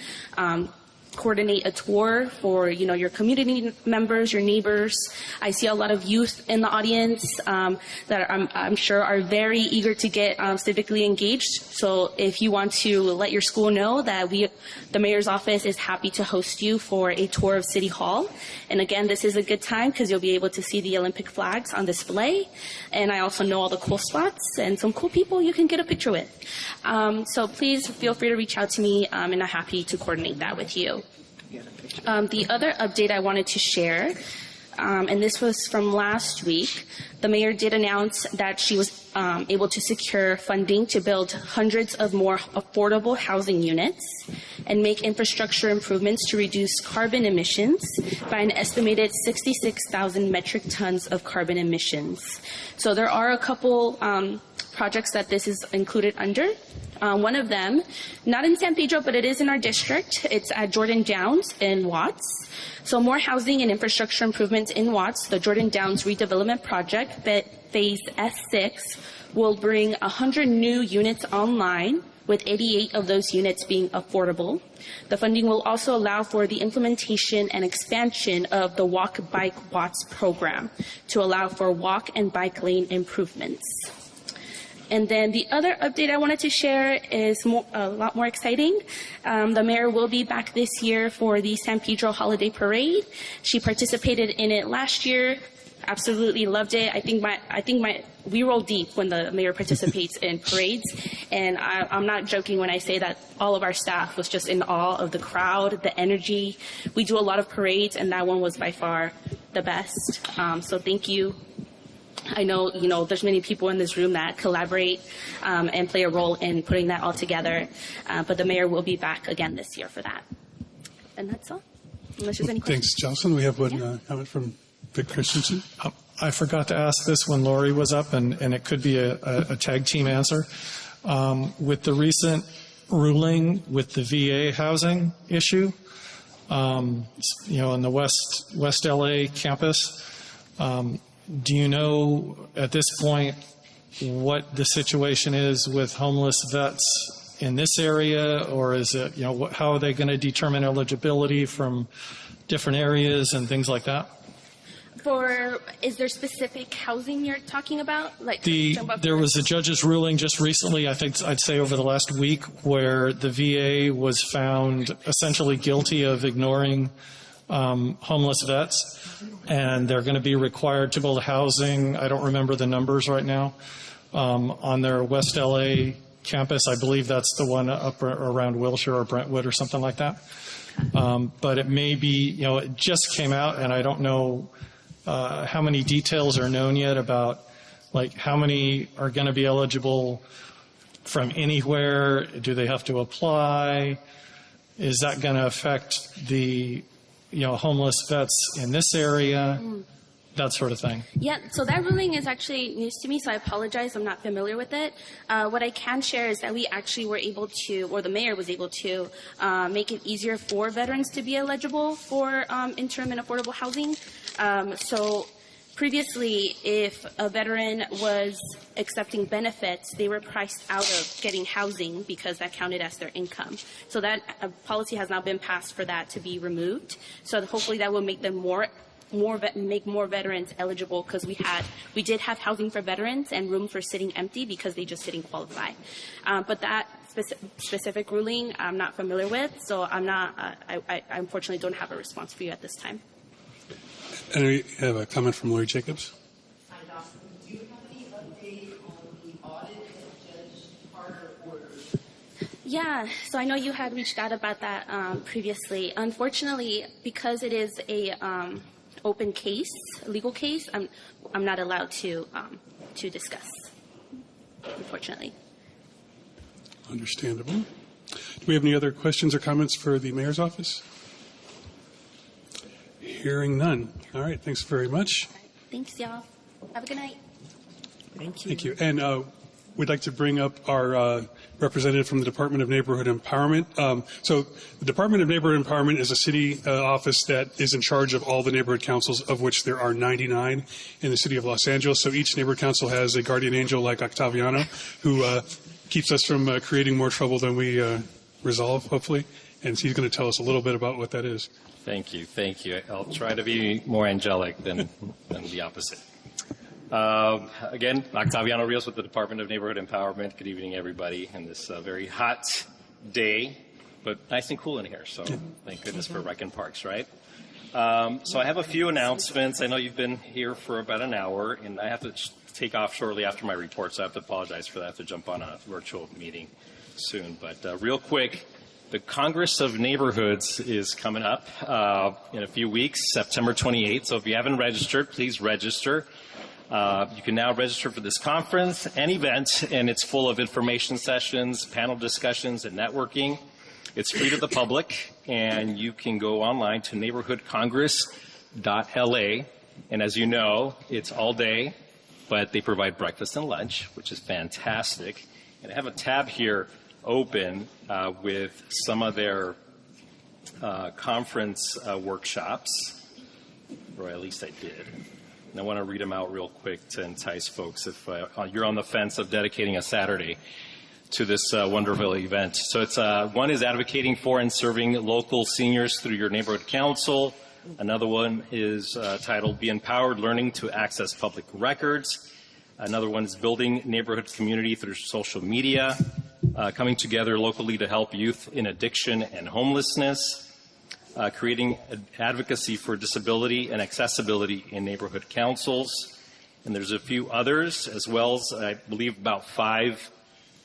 coordinate a tour for your community members, your neighbors. I see a lot of youth in the audience that I'm sure are very eager to get civically engaged. So if you want to let your school know that the mayor's office is happy to host you for a tour of City Hall. And again, this is a good time because you'll be able to see the Olympic flags on display. And I also know all the cool spots and some cool people you can get a picture with. So please feel free to reach out to me, and I'm happy to coordinate that with you. The other update I wanted to share, and this was from last week, the mayor did announce that she was able to secure funding to build hundreds of more affordable housing units and make infrastructure improvements to reduce carbon emissions by an estimated 66,000 metric tons of carbon emissions. So there are a couple projects that this is included under. One of them, not in San Pedro, but it is in our district. It's at Jordan Downs in Watts. So more housing and infrastructure improvements in Watts. The Jordan Downs redevelopment project, phase S6, will bring 100 new units online, with 88 of those units being affordable. The funding will also allow for the implementation and expansion of the Walk Bike Watts program to allow for walk and bike lane improvements. And then the other update I wanted to share is a lot more exciting. The mayor will be back this year for the San Pedro Holiday Parade. She participated in it last year. Absolutely loved it. I think we roll deep when the mayor participates in parades, and I'm not joking when I say that all of our staff was just in awe of the crowd, the energy. We do a lot of parades, and that one was by far the best. So thank you. I know, there's many people in this room that collaborate and play a role in putting that all together, but the mayor will be back again this year for that. And that's all. Unless there's any questions. Thanks, Jocelyn. We have one comment from Vic Christensen. I forgot to ask this when Lori was up, and it could be a tag team answer. With the recent ruling with the VA housing issue, in the West LA campus, do you know at this point what the situation is with homeless vets in this area, or is it, how are they going to determine eligibility from different areas and things like that? Is there specific housing you're talking about? There was a judge's ruling just recently, I think I'd say over the last week, where the VA was found essentially guilty of ignoring homeless vets, and they're going to be required to build housing. I don't remember the numbers right now, on their West LA campus. I believe that's the one up around Wilshire or Brentwood or something like that. But it may be, it just came out, and I don't know how many details are known yet about, like, how many are going to be eligible from anywhere. Do they have to apply? Is that going to affect the, homeless vets in this area? That sort of thing. Yeah, so that ruling is actually news to me, so I apologize. I'm not familiar with it. What I can share is that we actually were able to, or the mayor was able to, make it easier for veterans to be eligible for interim and affordable housing. So previously, if a veteran was accepting benefits, they were priced out of getting housing because that counted as their income. So that policy has now been passed for that to be removed. So hopefully that will make them make more veterans eligible, because we did have housing for veterans and rooms were sitting empty because they just didn't qualify. But that specific ruling I'm not familiar with, so I unfortunately don't have a response for you at this time. And we have a comment from Lori Jacobs. Hi, Dawson. Do you have any update on the audit that Judge Carter ordered? Yeah, so I know you had reached out about that previously. Unfortunately, because it is a open case, a legal case, I'm not allowed to discuss, unfortunately. Understandable. Do we have any other questions or comments for the mayor's office? Hearing none. All right. Thanks very much. Thanks, y'all. Have a good night. Thank you. Thank you. And we'd like to bring up our representative from the Department of Neighborhood Empowerment. So the Department of Neighborhood Empowerment is a city office that is in charge of all the neighborhood councils, of which there are 99 in the city of Los Angeles. So each neighborhood council has a guardian angel like Octaviano, who keeps us from creating more trouble than we resolve, hopefully. And he's going to tell us a little bit about what that is. Thank you. I'll try to be more angelic than the opposite. Again, Octaviano Rios with the Department of Neighborhood Empowerment. Good evening, everybody, in this very hot day, but nice and cool in here, so thank goodness for Rec and Parks, right? So I have a few announcements. I know you've been here for about an hour, and I have to take off shortly after my report, so I have to apologize for that. I have to jump on a virtual meeting soon, but real quick, the Congress of Neighborhoods is coming up in a few weeks, September 28th. So if you haven't registered, please register. You can now register for this conference and event, and it's full of information sessions, panel discussions, and networking. It's free to the public, and you can go online to neighborhoodcongress.la. And as you know, it's all day, but they provide breakfast and lunch, which is fantastic. And I have a tab here open with some of their conference workshops, or at least I did. And I want to read them out real quick to entice folks if you're on the fence of dedicating a Saturday to this wonderful event. So it's one is advocating for and serving local seniors through your neighborhood council. Another one is titled Be Empowered, Learning to Access Public Records. Another one is Building Neighborhood Community Through Social Media. Coming together locally to help youth in addiction and homelessness, creating advocacy for disability and accessibility in neighborhood councils. And there's a few others, as well as, I believe, about 5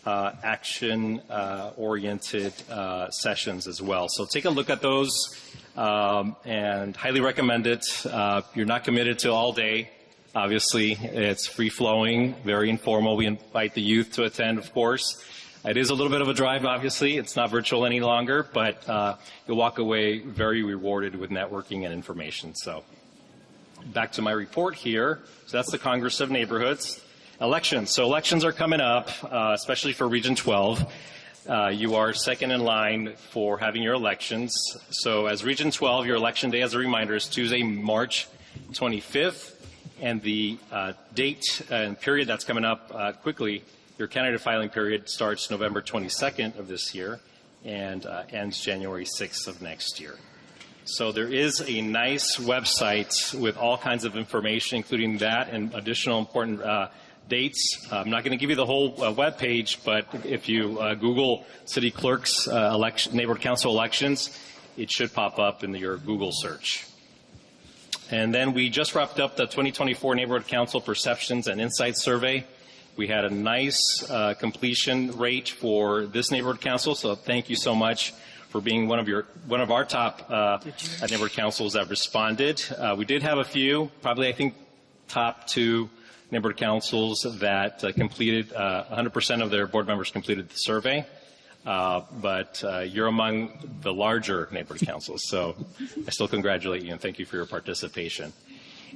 action-oriented sessions as well. So take a look at those and highly recommend it. You're not committed to all day. Obviously, it's free-flowing, very informal. We invite the youth to attend, of course. It is a little bit of a drive, obviously. It's not virtual any longer, but you'll walk away very rewarded with networking and information. So back to my report here. So that's the Congress of Neighborhoods. Elections. So elections are coming up, especially for Region 12. You are second in line for having your elections. So as Region 12, your election day, as a reminder, is Tuesday, March 25th. And the date and period that's coming up quickly, your candidate filing period starts November 22nd of this year and ends January 6th of next year. So there is a nice website with all kinds of information, including that and additional important dates. I'm not going to give you the whole web page, but if you Google City Clerks Neighborhood Council elections, it should pop up in your Google search. And then we just wrapped up the 2024 Neighborhood Council Perceptions and Insights Survey. We had a nice completion rate for this neighborhood council, so thank you so much for being one of our top neighborhood councils that responded. We did have a few, probably I think top 2 neighborhood councils that completed 100% of their board members completed the survey. But you're among the larger neighborhood councils, so I still congratulate you and thank you for your participation.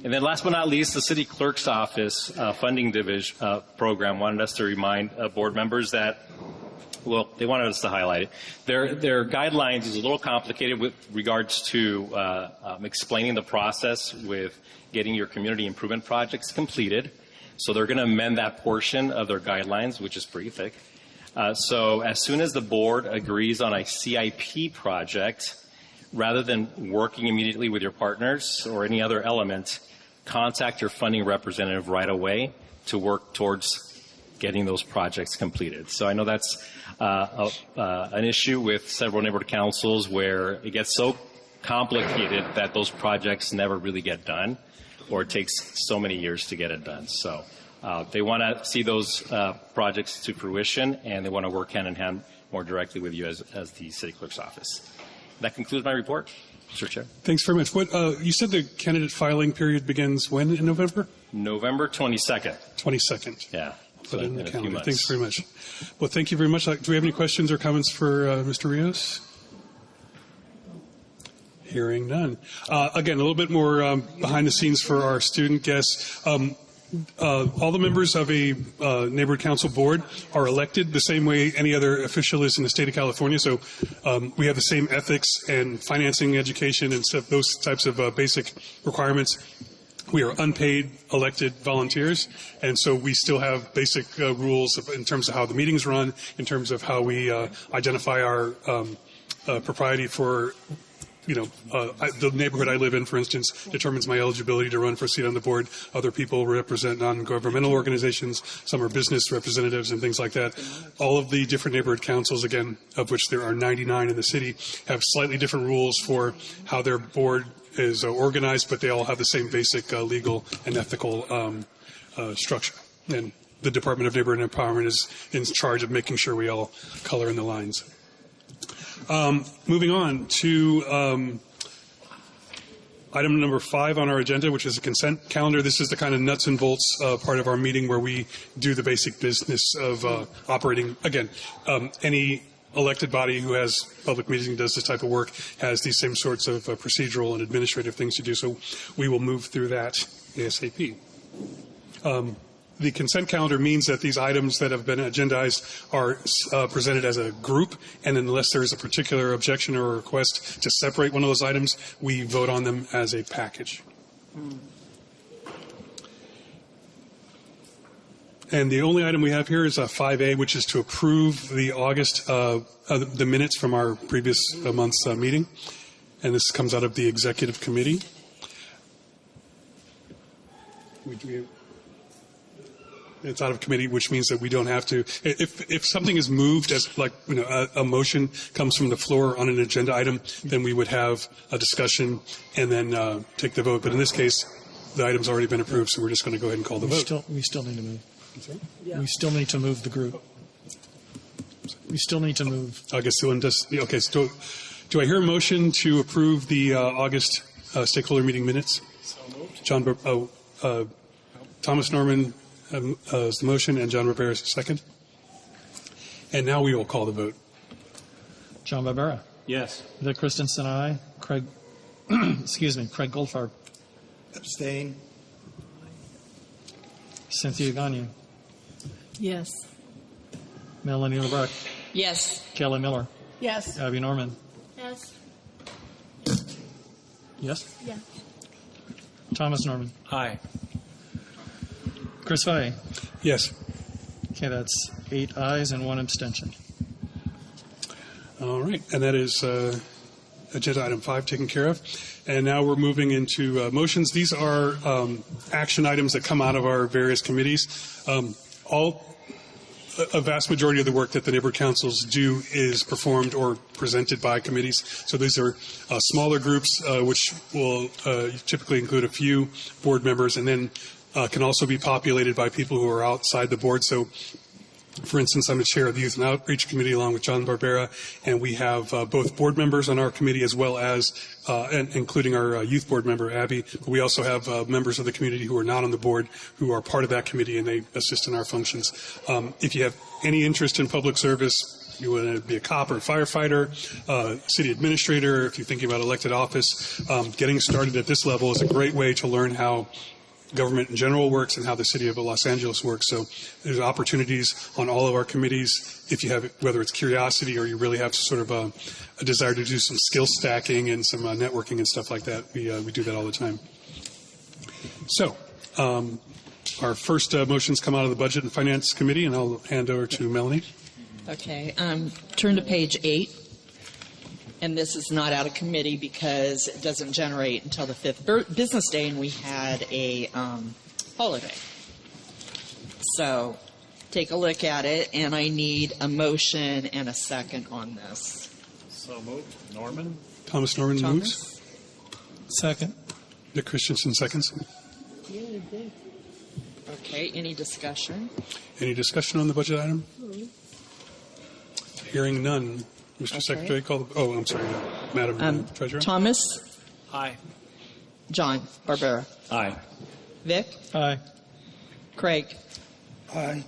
And then last but not least, the city clerk's office funding division program wanted us to remind board members that, well, they wanted us to highlight it. Their guidelines is a little complicated with regards to explaining the process with getting your community improvement projects completed. So they're going to amend that portion of their guidelines, which is pretty thick. So as soon as the board agrees on a CIP project, rather than working immediately with your partners or any other element, contact your funding representative right away to work towards getting those projects completed. So I know that's an issue with several neighborhood councils where it gets so complicated that those projects never really get done, or it takes so many years to get it done. So they want to see those projects to fruition, and they want to work hand in hand more directly with you as the city clerk's office. That concludes my report, Mr. Chair. Thanks very much. What you said the candidate filing period begins when in November? November 22nd. 22nd. Yeah. Put it in the a few calendar. months. Thanks very much. Well, thank you very much. Do we have any questions or comments for Mr. Rios? Hearing none. Again, a little bit more behind the scenes for our student guests. All the members of a neighborhood council board are elected the same way any other official is in the state of California. So we have the same ethics and financing, education, and stuff, those types of basic requirements. We are unpaid elected volunteers, and so we still have basic rules in terms of how the meetings run, in terms of how we identify our propriety for, the neighborhood I live in, for instance, determines my eligibility to run for a seat on the board. Other people represent non-governmental organizations. Some are business representatives and things like that. All of the different neighborhood councils, again, of which there are 99 in the city, have slightly different rules for how their board is organized, but they all have the same basic legal and ethical structure. And the Department of Neighborhood Empowerment is in charge of making sure we all color in the lines. Moving on to item number 5 on our agenda, which is a consent calendar. This is the kind of nuts and bolts part of our meeting where we do the basic business of operating. Again, any elected body who has public meetings and does this type of work has these same sorts of procedural and administrative things to do. So we will move through that ASAP. The consent calendar means that these items that have been agendized are presented as a group, and unless there is a particular objection or a request to separate one of those items, we vote on them as a package. And the only item we have here is 5A, which is to approve the August, the minutes from our previous month's meeting. And this comes out of the executive committee. It's out of committee, which means that we don't have to. If something is moved as like a motion comes from the floor on an agenda item, then we would have a discussion and then take the vote. But in this case, the item's already been approved, so we're just going to go ahead and call the vote. We still need to move. We still need to move the group. We still need to move. I guess the one does. Okay. So do I hear a motion to approve the August stakeholder meeting minutes? So moved. Thomas Norman is the motion, and John Rivera is the second. And now we will call the vote. John Barbera. Yes. Vic Christensen, aye. Craig Goldfarb. Abstain. Cynthia Gagne. Yes. Melanie LeBruck. Yes. Kelly Miller. Yes. Abby Norman. Yes. Yes? Yeah. Thomas Norman. Aye. Chris Fay. Yes. Okay, that's 8 ayes and 1 abstention. All right. And that is agenda item 5 taken care of. And now we're moving into motions. These are action items that come out of our various committees. A vast majority of the work that the neighborhood councils do is performed or presented by committees. So these are smaller groups, which will typically include a few board members, and then can also be populated by people who are outside the board. So, for instance, I'm the chair of the Youth and Outreach Committee along with John Barbera, and we have both board members on our committee as well as, and including our youth board member, Abby. We also have members of the community who are not on the board who are part of that committee, and they assist in our functions. If you have any interest in public service, you want to be a cop or a firefighter, city administrator, if you're thinking about elected office, getting started at this level is a great way to learn how government in general works and how the city of Los Angeles works. So there's opportunities on all of our committees. If you have, whether it's curiosity or you really have sort of a desire to do some skill stacking and some networking and stuff like that, we do that all the time. So our first motions come out of the Budget and Finance Committee, and I'll hand over to Melanie. Okay, turn to page 8. And this is not out of committee because it doesn't generate until the 5th business day, and we had a holiday. So take a look at it, and I need a motion and a second on this. So moved. Norman? Thomas Norman moves. Second. Nick Christensen seconds. Okay, any discussion? Any discussion on the budget item? Hearing none. Mr. Secretary, call the... Oh, I'm sorry, Madam Treasurer. Thomas? Aye. John Barbera? Aye. Vic? Aye. Craig? Aye.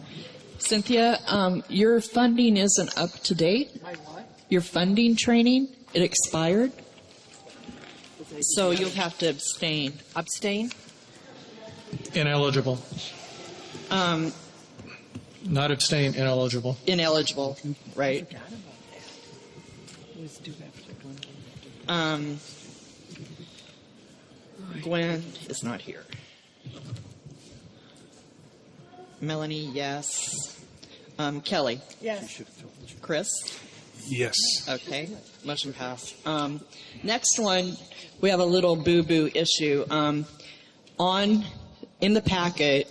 Cynthia, your funding isn't up to date. My what? Your funding training, it expired. So you'll have to abstain. Abstain? Ineligible. Not abstain, ineligible. Ineligible, right. Gwen is not here. Melanie, yes. Kelly? Yes. Chris? Yes. Okay, motion passed. Next one, we have a little boo-boo issue. In the packet,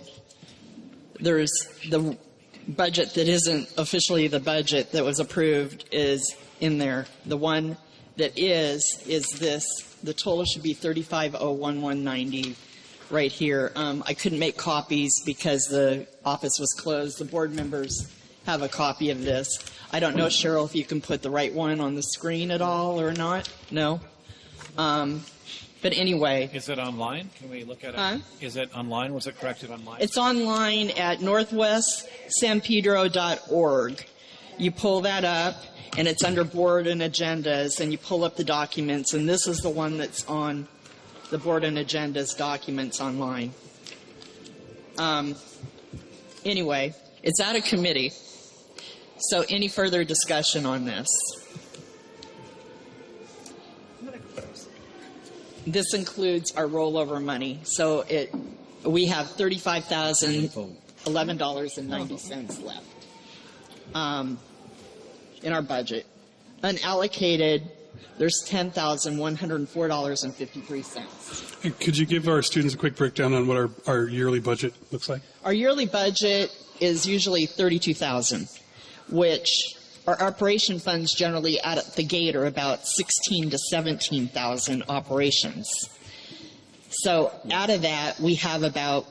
there's the budget that isn't officially the budget that was approved is in there. The one that is this. The total should be $35,011.90 right here. I couldn't make copies because the office was closed. The board members have a copy of this. I don't know, Cheryl, if you can put the right one on the screen at all or not. No? But anyway. Is it online? Can we look at it? Huh? Is it online? Was it corrected online? It's online at northwestsanpedro.org. You pull that up, and it's under board and agendas, and you pull up the documents, and this is the one that's on the board and agendas documents online. Anyway, it's out of committee. So any further discussion on this? This includes our rollover money. So we have $35,011.90 left in our budget. Unallocated, there's $10,104.53. Could you give our students a quick breakdown on what our yearly budget looks like? Our yearly budget is usually $32,000, which our operation funds generally at the gate are about 16 to 17,000 operations. So out of that, we have about,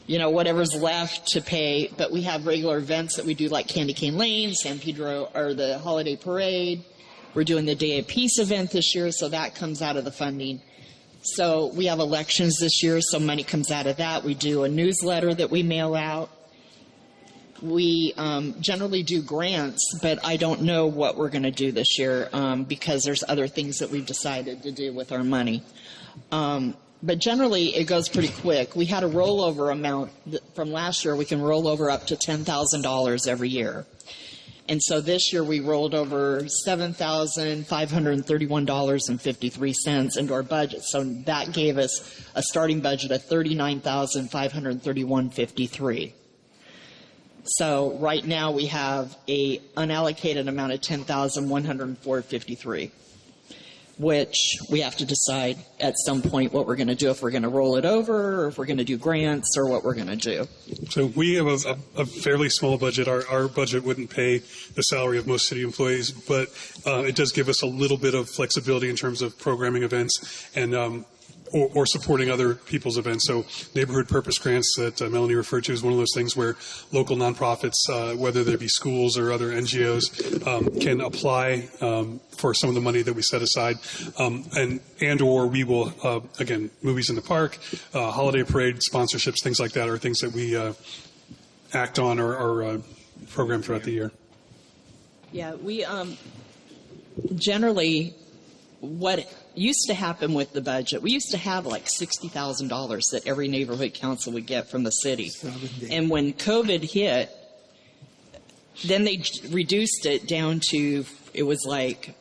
whatever's left to pay, but we have regular events that we do like Candy Cane Lane, San Pedro, or the Holiday Parade. We're doing the Day of Peace event this year, so that comes out of the funding. So we have elections this year, so money comes out of that. We do a newsletter that we mail out. We generally do grants, but I don't know what we're going to do this year because there's other things that we've decided to do with our money. But generally, it goes pretty quick. We had a rollover amount from last year. We can roll over up to $10,000 every year. And so this year we rolled over $7,531.53 into our budget. So that gave us a starting budget of $39,531.53. So right now we have a unallocated amount of $10,104.53, which we have to decide at some point what we're going to do, if we're going to roll it over or if we're going to do grants or what we're going to do. So we have a fairly small budget. Our budget wouldn't pay the salary of most city employees, but it does give us a little bit of flexibility in terms of programming events. And or supporting other people's events. So neighborhood purpose grants that Melanie referred to is one of those things where local nonprofits, whether they be schools or other NGOs, can apply for some of the money that we set aside. And or we will, again, movies in the park, holiday parade, sponsorships, things like that are things that we act on or program throughout the year. Yeah, we generally, what used to happen with the budget, we used to have like $60,000 that every neighborhood council would get from the city. And when COVID hit, then they reduced it down to, it was like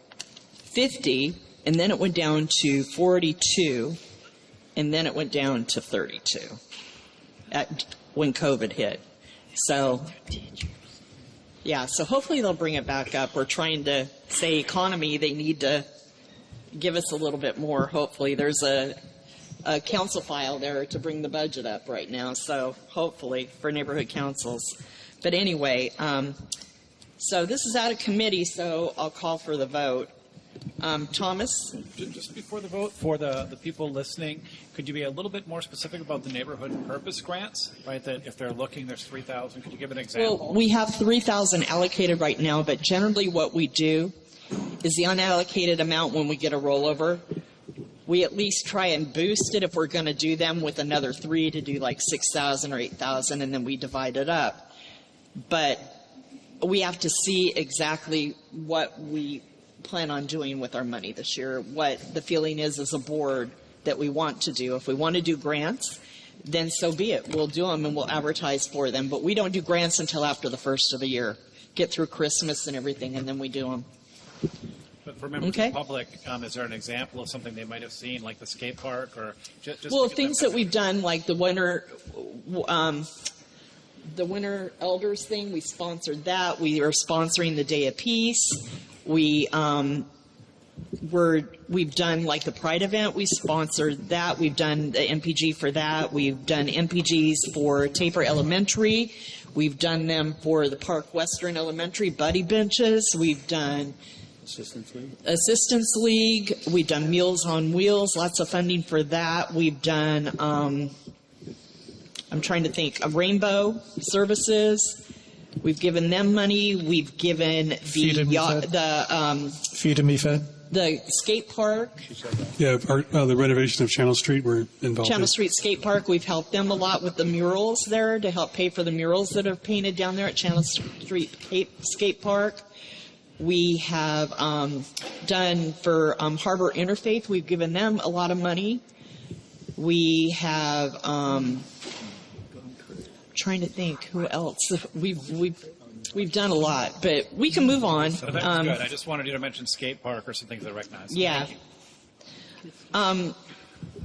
50, and then it went down to 42, and then it went down to 32 when COVID hit. So, yeah, so hopefully they'll bring it back up. We're trying to say economy, they need to give us a little bit more. Hopefully there's a council file there to bring the budget up right now, so hopefully for neighborhood councils. But anyway, so this is out of committee, so I'll call for the vote. Thomas? Just before the vote, for the people listening, could you be a little bit more specific about the neighborhood purpose grants, right? That if they're looking, there's 3,000. Could you give an example? Well, we have 3,000 allocated right now, but generally what we do is the unallocated amount when we get a rollover, we at least try and boost it if we're going to do them with another 3 to do like 6,000 or 8,000, and then we divide it up. But we have to see exactly what we plan on doing with our money this year, what the feeling is as a board that we want to do. If we want to do grants, then so be it. We'll do them and we'll advertise for them. But we don't do grants until after the first of the year. Get through Christmas and everything, and then we do them. But for members of the public, is there an example of something they might have seen, like the skate park, or just well, things that we've done, like the winter elders thing, we sponsored that. We are sponsoring the Day of Peace. We've done like the Pride event. We sponsored that. We've done the MPG for that. We've done MPGs for Taper Elementary. We've done them for the Park Western Elementary buddy benches. We've done Assistance League. We've done Meals on Wheels. Lots of funding for that. We've done, I'm trying to think, Rainbow Services. We've given them money. We've given Feed and Me Fed. The skate park. Yeah, the renovation of Channel Street, we're involved Channel in. Street Skate Park, we've helped them a lot with the murals there to help pay for the murals that are painted down there at Channel Street Skate Park. We have done for Harbor Interfaith, we've given them a lot of money. We have, trying to think who else. We've done a lot, but we can move on. So that was good. I just wanted you to mention skate park or some things that I recognize. Yeah.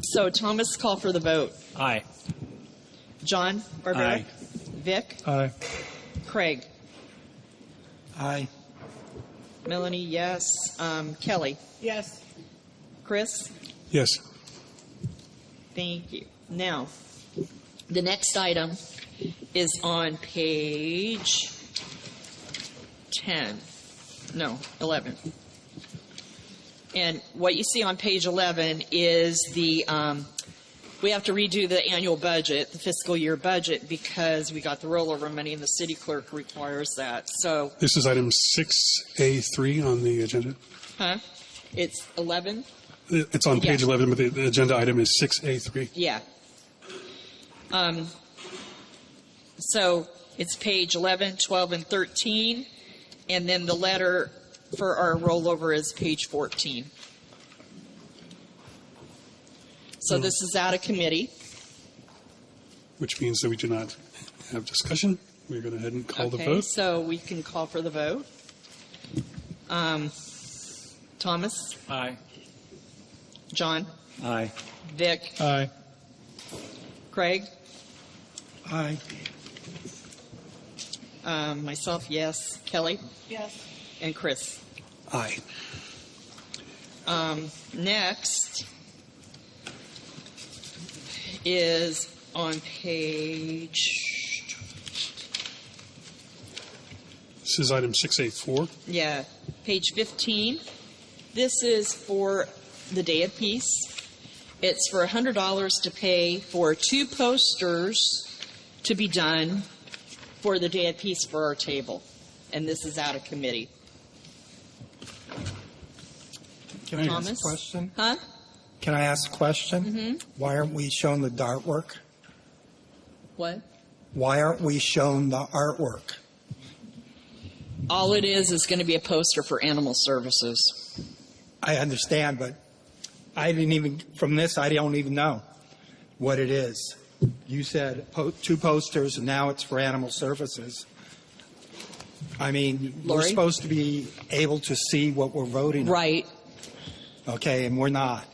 So Thomas, call for the vote. Aye. John Barbera? Aye. Vic? Aye. Craig? Aye. Melanie, yes. Kelly? Yes. Chris? Yes. Thank you. Now, the next item is on page 11. And what you see on page 11 is we have to redo the annual budget, the fiscal year budget, because we got the rollover money and the city clerk requires that. So, This is item 6A3 on the agenda. it's 11? It's on page 11, but the agenda item is 6A3. Yeah. So it's page 11, 12, and 13, and then the letter for our rollover is page 14. So this is out of committee. Which means that we do not have discussion. We're going to go ahead and call the vote. So we can call for the vote. Thomas? Aye. John? Aye. Vic? Aye. Craig? Aye. Myself, yes. Kelly? Yes. And Chris? Aye. Next is on page, This is item 6A4. page 15. This is for the Day of Peace. It's for $100 to pay for 2 posters to be done for the Day of Peace for our table. And this is out of committee. Can I ask Thomas? a question? Huh? Can I ask a question? Mm-hmm. Why aren't we shown the artwork? What? Why aren't we shown the artwork? All it is going to be a poster for animal services. I understand, but I didn't even, from this, I don't even know what it is. You said 2 posters, and now it's for animal services. I mean, we're Lori? supposed to be able to see what we're voting on. Right. Okay, and we're not.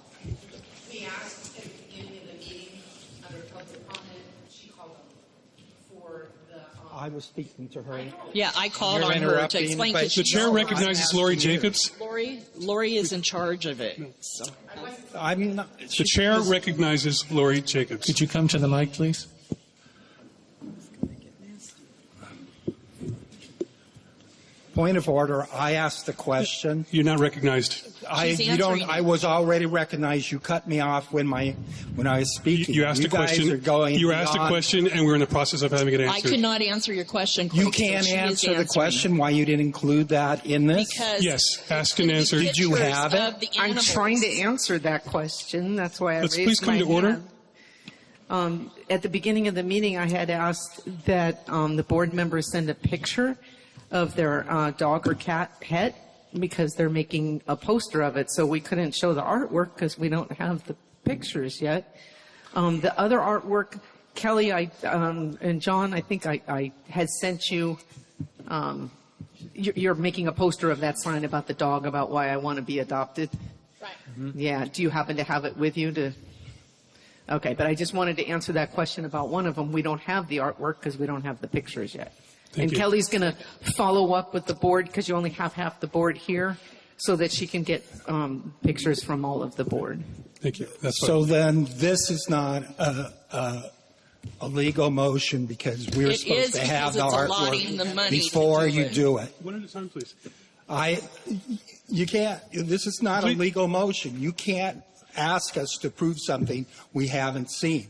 We asked at the beginning of the meeting, under public comment, she called them for the. I was speaking to her. Yeah, I called You're on her to interrupting, explain. but 'cause The she's chair so- recognizes Lori Jacobs. Lori is in charge of it. So. I'm not. The chair recognizes Lori Jacobs. Could you come to the mic, please? Point of order. I asked the question. You're not recognized. I was already recognized. You cut me off when I was speaking. You asked a guys question. are going You asked a beyond- question, and we're in the process of having it I answered. could not answer your question. You Craig, so can't she is answer the answering. question why you didn't include that in this? Because Yes, ask and answer. Did you pictures have it? of the I'm animals. trying to answer that question. That's why I Let's raised please come my to order. hand. At the beginning of the meeting, I had asked that the board members send a picture of their dog or cat pet because they're making a poster of it. So we couldn't show the artwork because we don't have the pictures yet. The other artwork, Kelly, and John, I think I had sent you. You're making a poster of that sign about the dog, about why I want to be adopted. Right. Yeah. Do you happen to have it with you to? Okay, but I just wanted to answer that question about one of them. We don't have the artwork because we don't have the pictures yet. Thank you. Kelly's going to follow up with the board because you only have half the board here so that she can get pictures from all of the board. Thank you. That's So fine. then this is not a legal motion because we're It supposed is to have the because it's allotting the artwork money to before do you it. do it. One at a time, please. You can't, this is not a Please. legal motion. You can't ask us to prove something we haven't seen.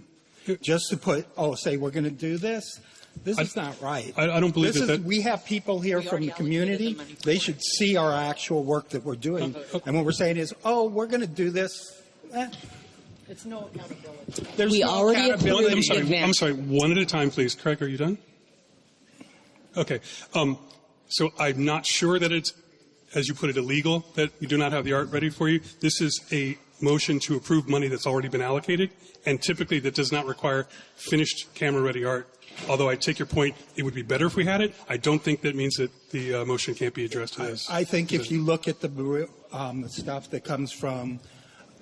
Just to say we're going to do this. This is not right. I don't believe This that. is, we have people here from the community. They should see our actual work that we're doing. And what we're saying is, we're going to do this. It's no accountability. There's We no already accountability. approved I'm sorry. One at a time, please. Craig, are you done? Okay. So I'm not sure that it's, as you put it, illegal that you do not have the art ready for you. This is a motion to approve money that's already been allocated, and typically that does not require finished camera-ready art. Although I take your point, it would be better if we had it. I don't think that means that the motion can't be addressed as. I think if you look at the stuff that comes from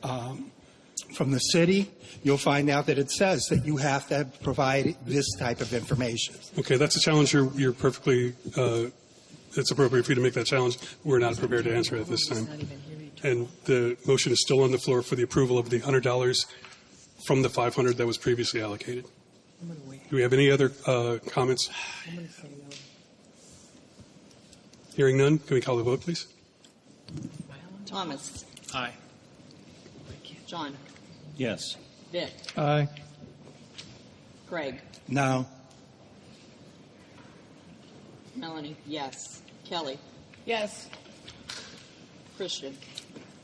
the city, you'll find out that it says that you have to provide this type of information. Okay, that's a challenge. You're perfectly. It's appropriate for you to make that challenge. We're not prepared to answer it at this time. And the motion is still on the floor for the approval of the $100 from the $500 that was previously allocated. Do we have any other comments? Hearing none, can we call the vote, please? Thomas. Aye. John. Yes. Vic. Aye. Craig. No. Melanie. Yes. Kelly. Yes. Christian.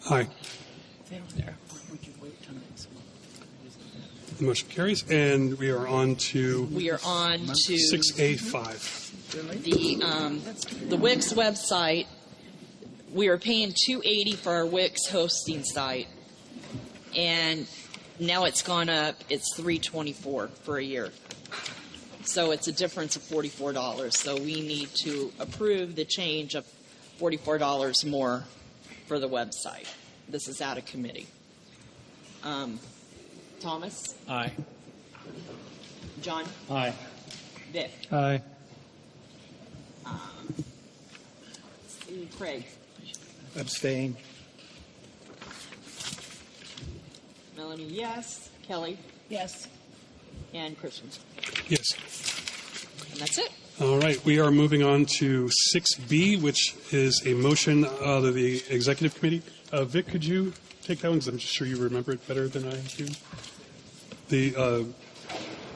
Aye. The motion carries, and we are on to We are on to 6A5. the Wix website. We are paying $280 for our Wix hosting site, and now it's gone up. It's $324 for a year. So it's a difference of $44. So we need to approve the change of $44 more for the website. This is out of committee. Thomas? Aye. John? Aye. Vic? Aye. Craig? Abstain. Melanie, yes. Kelly? Yes. And Christian. Yes. And that's it. All right, we are moving on to 6B, which is a motion of the Executive Committee. Vic, could you take that one? 'Cause I'm sure you remember it better than I do. The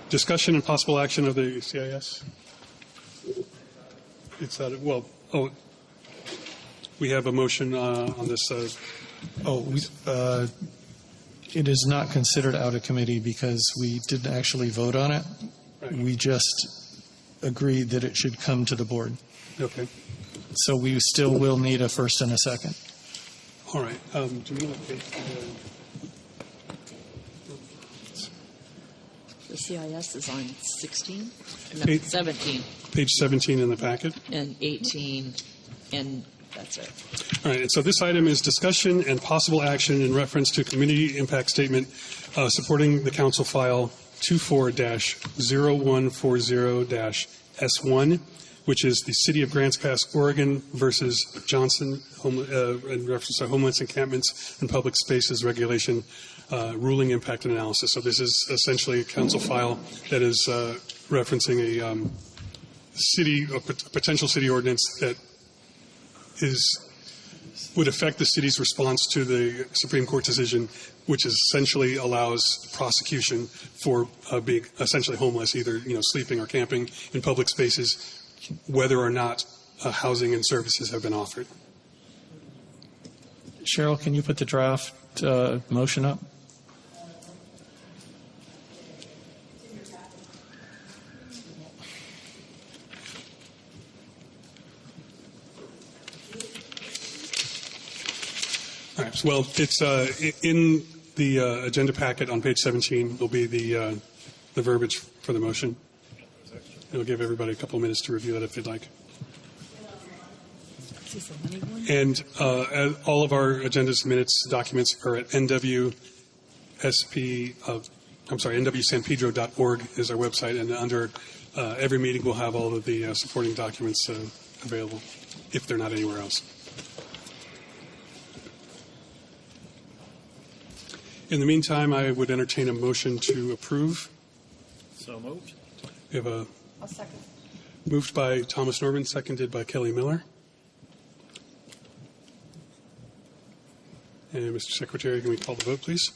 discussion and possible action of the CIS. It's that. Well, we have a motion on this. It is not considered out of committee because we didn't actually vote on it. Right. We just agreed that it should come to the board. Okay. So we still will need a first and a second. All right. Do we know what page? The CIS is on 16, Page- 17, Page 17 in the packet. and 18, and that's it. All right, and so this item is discussion and possible action in reference to community impact statement supporting the council file 24-0140-S1, which is the City of Grants Pass, Oregon versus Johnson in reference to homeless encampments and public spaces regulation ruling impact and analysis. So this is essentially a council file that is referencing a potential city ordinance that would affect the city's response to the Supreme Court decision, which essentially allows prosecution for being essentially homeless, either sleeping or camping in public spaces, whether or not housing and services have been offered. Cheryl, can you put the draft motion up? All right. Well, it's in the agenda packet on page 17. Will be the verbiage for the motion. It'll give everybody a couple of minutes to review that if they'd like. And all of our agendas, minutes, documents are at nwsanpedro.org is our website, and under every meeting we'll have all of the supporting documents available if they're not anywhere else. In the meantime, I would entertain a motion to approve. So moved. We have a I'll second. moved by Thomas Norman, seconded by Kelly Miller. And Mr. Secretary, can we call the vote, please?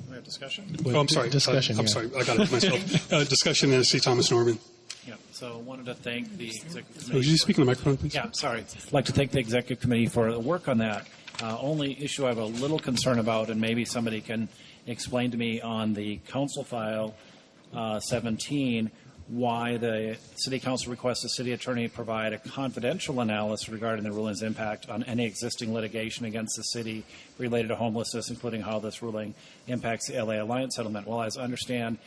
We have discussion? Oh, I'm sorry. Discussion, I'm yeah. sorry. I got it myself. Discussion and see Thomas Norman. Yeah, so wanted to thank the executive committee. Would you speak in the microphone, please? Yeah, sorry. I'd like to thank the executive committee for the work on that. Only issue I have a little concern about, and maybe somebody can explain to me on the council file 17, why the city council requests the city attorney provide a confidential analysis regarding the ruling's impact on any existing litigation against the city related to homelessness, including how this ruling impacts the LA Alliance settlement. Well, as I understand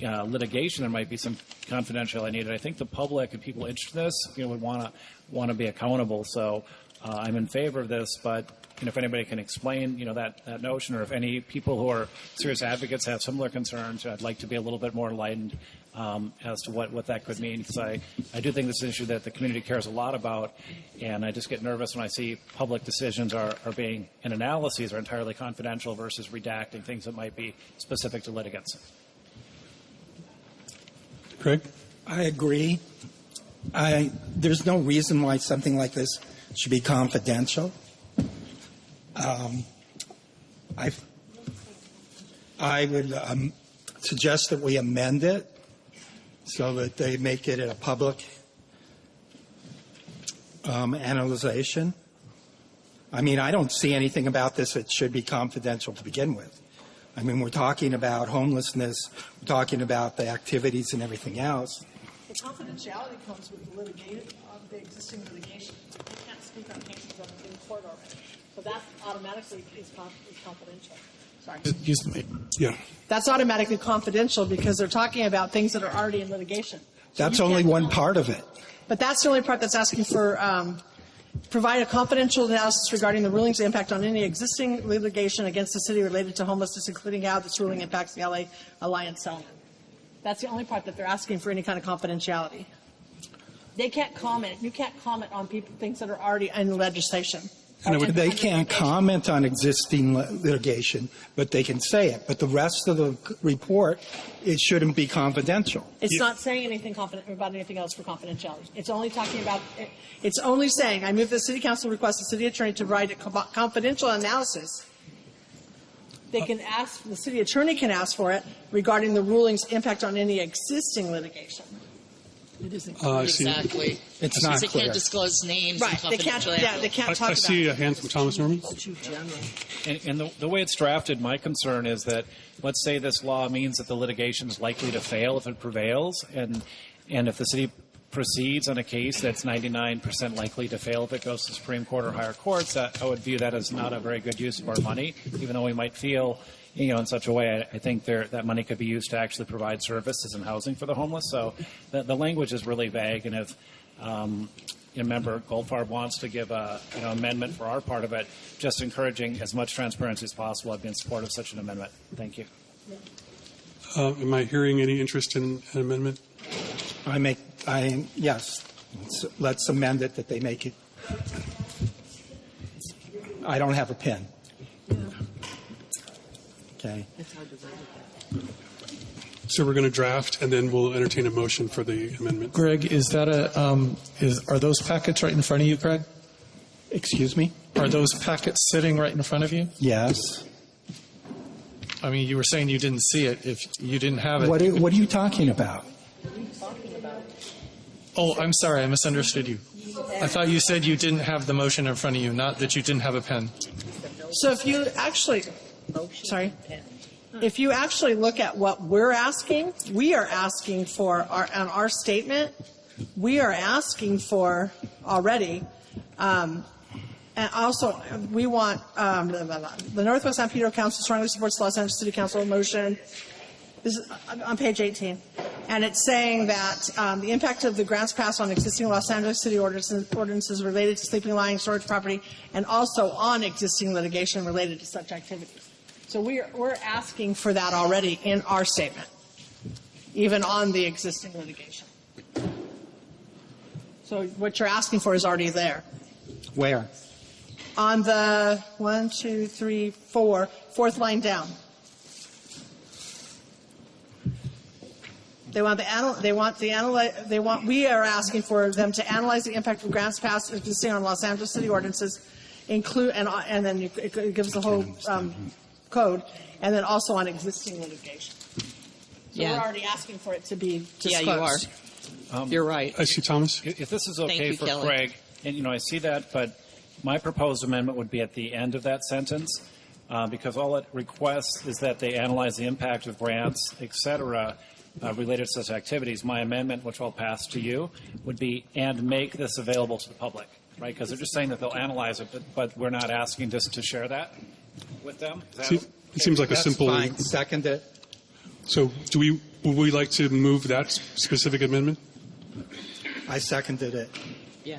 litigation, there might be some confidentiality needed. I think the public and people interested in this would want to be accountable. So I'm in favor of this, but if anybody can explain that notion, or if any people who are serious advocates have similar concerns, I'd like to be a little bit more enlightened as to what that could mean, because I do think this is an issue that the community cares a lot about, and I just get nervous when I see public decisions are being, and analyses are entirely confidential versus redacting things that might be specific to litigants. Craig? I agree. There's no reason why something like this should be confidential. I would suggest that we amend it so that they make it a public analyzation. I mean, I don't see anything about this that should be confidential to begin with. I mean, we're talking about homelessness, we're talking about the activities and everything else. The confidentiality comes with the litigation, the existing litigation. You can't speak on cases that are in court already. So that automatically is confidential. Sorry. Excuse me. Yeah. That's automatically confidential because they're talking about things that are already in litigation. So That's you only can't one comment. part of it. But that's the only part that's asking for provide a confidential analysis regarding the ruling's impact on any existing litigation against the city related to homelessness, including how this ruling impacts the LA Alliance settlement. That's the only part that they're asking for any kind of confidentiality. They can't comment. You can't comment on things that are already in legislation. They can't comment on existing litigation, but they can say it. But the rest of the report, it shouldn't be confidential. It's not saying anything about anything else for confidentiality. It's only talking about. It's only saying, I move the city council request the city attorney to provide a confidential analysis They can ask, the city attorney can ask for it regarding the ruling's impact on any existing litigation. It isn't I see. Exactly. It's Because not they clear. can't disclose names Right, and they can't, confidentiality. yeah, they can't talk I about see it. a hand from Thomas Norman. It's too general. And the way it's drafted, my concern is that, let's say this law means that the litigation is likely to fail if it prevails, and if the city proceeds on a case that's 99% likely to fail if it goes to Supreme Court or higher courts, I would view that as not a very good use of our money, even though we might feel, in such a way. I think that money could be used to actually provide services and housing for the homeless. So the language is really vague, and if member Goldfarb wants to give an amendment for our part of it, just encouraging as much transparency as possible, I'd be in support of such an amendment. Thank you. Am I hearing any interest in an amendment? Yes. Let's amend it that they make it. I don't have a pen. Okay. So we're going to draft, and then we'll entertain a motion for the amendment. Greg, is that are those packets right in front of you, Greg? Excuse me? Are those packets sitting right in front of you? Yes. I mean, you were saying you didn't see it. If you didn't have it. What are you talking about? Oh, I'm sorry. I misunderstood you. I thought you said you didn't have the motion in front of you, not that you didn't have a pen. So if you actually, if you actually look at what we're asking, we are asking for on our statement, we are asking for already, and also we want the Northwest San Pedro Council strongly supports the Los Angeles City Council motion. This is on page 18. And it's saying that the impact of the grants passed on existing Los Angeles City ordinances related to sleeping, lying, storage property, and also on existing litigation related to such activities. So we're asking for that already in our statement, even on the existing litigation. So what you're asking for is already there. Where? On the 4th line down. We are asking for them to analyze the impact of grants passed existing on Los Angeles City ordinances, and then it gives the whole code, and then also on existing litigation. So we're already asking for it to be disclosed. Yeah, you are. You're right. I see Thomas. If this is Thank okay you, for Kelly. Craig, and I see that, but my proposed amendment would be at the end of that sentence, because all it requests is that they analyze the impact of grants, et cetera, related to such activities. My amendment, which I'll pass to you, would be and make this available to the public, right? Because they're just saying that they'll analyze it, but we're not asking just to share that with them. It seems like a simple. Fine. Second it. So would we like to move that specific amendment? I seconded it. Yeah.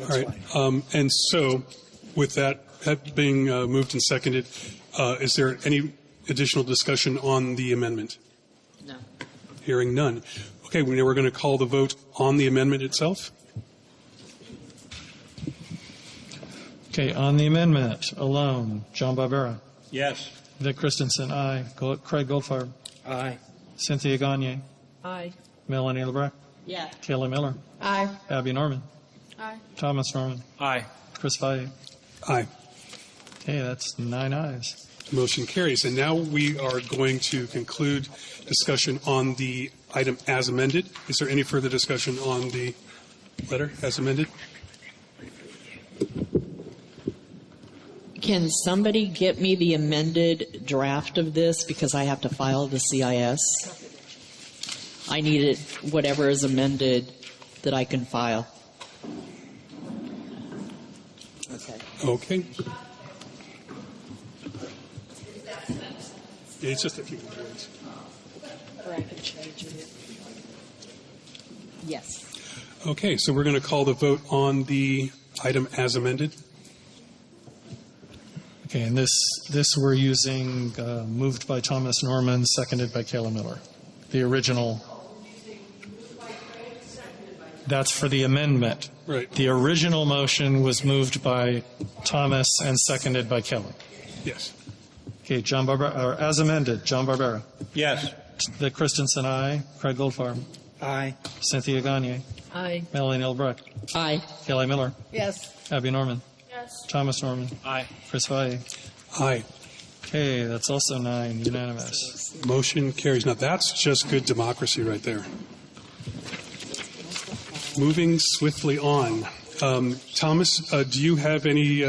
All right. And so with that being moved and seconded, is there any additional discussion on the amendment? No. Hearing none. Okay, now we're going to call the vote on the amendment itself. Okay, on the amendment alone, John Barbera. Yes. Vic Christensen, aye. Craig Goldfarb. Aye. Cynthia Gagne. Aye. Melanie LeBrecq. Yeah. Kayla Miller. Aye. Abby Norman. Aye. Thomas Norman. Aye. Chris Valle. Aye. Okay, that's 9 ayes. Motion carries. And now we are going to conclude discussion on the item as amended. Is there any further discussion on the letter as amended? Can somebody get me the amended draft of this because I have to file the CIS? I need it, whatever is amended that I can file. Okay. Yeah, it's just a few words. Or I can change it. Yes. Okay, so we're going to call the vote on the item as amended. Okay, and this we're using moved by Thomas Norman, seconded by Kayla Miller. The original. That's for the amendment. Right. The original motion was moved by Thomas and seconded by Kelly. Yes. Okay, John Barbera, or as amended, John Barbera. Yes. The Christensen, aye. Craig Goldfarb. Aye. Cynthia Gagne. Aye. Melanie Albrecht. Aye. Kelly Miller. Yes. Abby Norman. Yes. Thomas Norman. Aye. Chris Valle. Aye. Okay, that's also 9, unanimous. Motion carries. Now, that's just good democracy right there. Moving swiftly on. Thomas, do you have any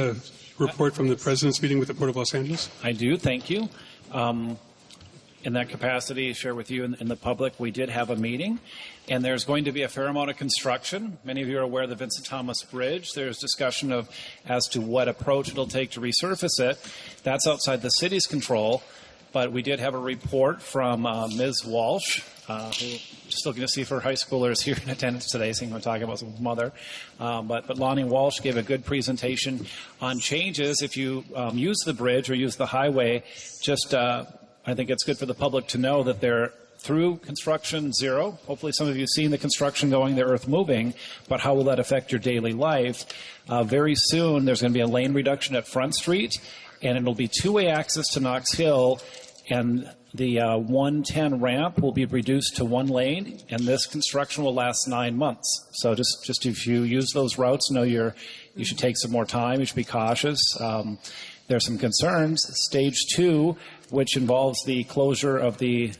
report from the President's meeting with the Port of Los Angeles? I do, thank you. In that capacity, share with you and the public, we did have a meeting, and there's going to be a fair amount of construction. Many of you are aware of the Vincent Thomas Bridge. There's discussion of as to what approach it'll take to resurface it. That's outside the city's control, but we did have a report from Ms. Walsh, who just looking to see if her high schoolers here in attendance today, seeing I'm talking about some mother. But Lonnie Walsh gave a good presentation on changes if you use the bridge or use the highway. I think it's good for the public to know that they're through construction zero. Hopefully some of you have seen the construction going, the earth moving, but how will that affect your daily life? Very soon there's going to be a lane reduction at Front Street, and it'll be two-way access to Knox Hill, and the 110 ramp will be reduced to one lane, and this construction will last 9 months. So just if you use those routes, know you should take some more time. You should be cautious. There are some concerns. Stage 2, which involves the closure of the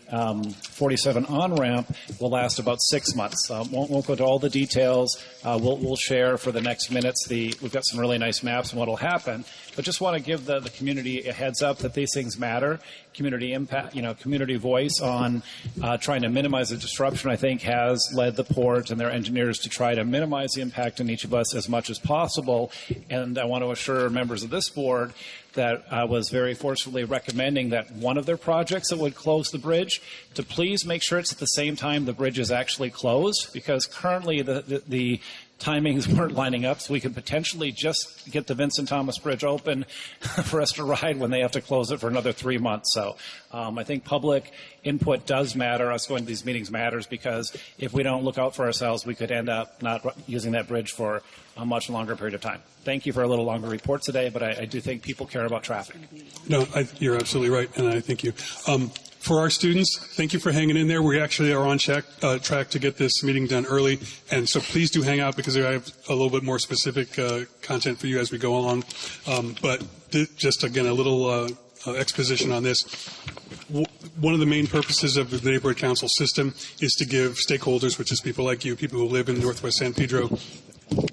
47 on-ramp, will last about 6 months. Won't go into all the details. We'll share for the next minutes. We've got some really nice maps on what will happen. But just want to give the community a heads up that these things matter. Community impact, community voice on trying to minimize the disruption, I think, has led the port and their engineers to try to minimize the impact on each of us as much as possible. And I want to assure members of this board that I was very forcefully recommending that one of their projects that would close the bridge to please make sure it's at the same time the bridge is actually closed, because currently the timings weren't lining up, so we could potentially just get the Vincent Thomas Bridge open for us to ride when they have to close it for another 3 months. So I think public input does matter. Us going to these meetings matters, because if we don't look out for ourselves, we could end up not using that bridge for a much longer period of time. Thank you for a little longer report today, but I do think people care about traffic. No, you're absolutely right, and I thank you. For our students, thank you for hanging in there. We actually are on track to get this meeting done early, and so please do hang out, because I have a little bit more specific content for you as we go along. But just again, a little exposition on this. One of the main purposes of the neighborhood council system is to give stakeholders, which is people like you, people who live in Northwest San Pedro,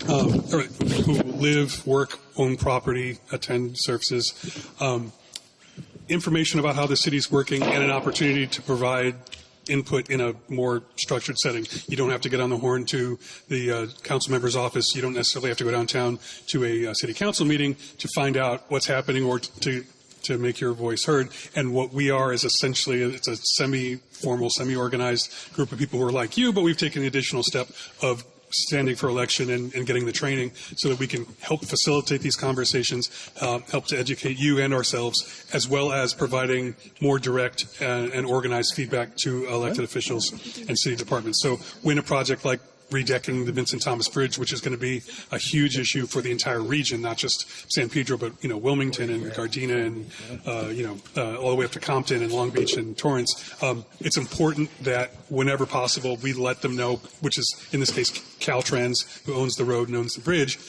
who live, work, own property, attend services, information about how the city's working, and an opportunity to provide input in a more structured setting. You don't have to get on the horn to the council member's office. You don't necessarily have to go downtown to a city council meeting to find out what's happening or to make your voice heard. And what we are is essentially, it's a semi-formal, semi-organized group of people who are like you, but we've taken the additional step of standing for election and getting the training so that we can help facilitate these conversations, help to educate you and ourselves, as well as providing more direct and organized feedback to elected officials and city departments. So when a project like redecking the Vincent Thomas Bridge, which is going to be a huge issue for the entire region, not just San Pedro, but Wilmington and Gardena and all the way up to Compton and Long Beach and Torrance. It's important that whenever possible we let them know, which is in this case Caltrans, who owns the road and owns the bridge.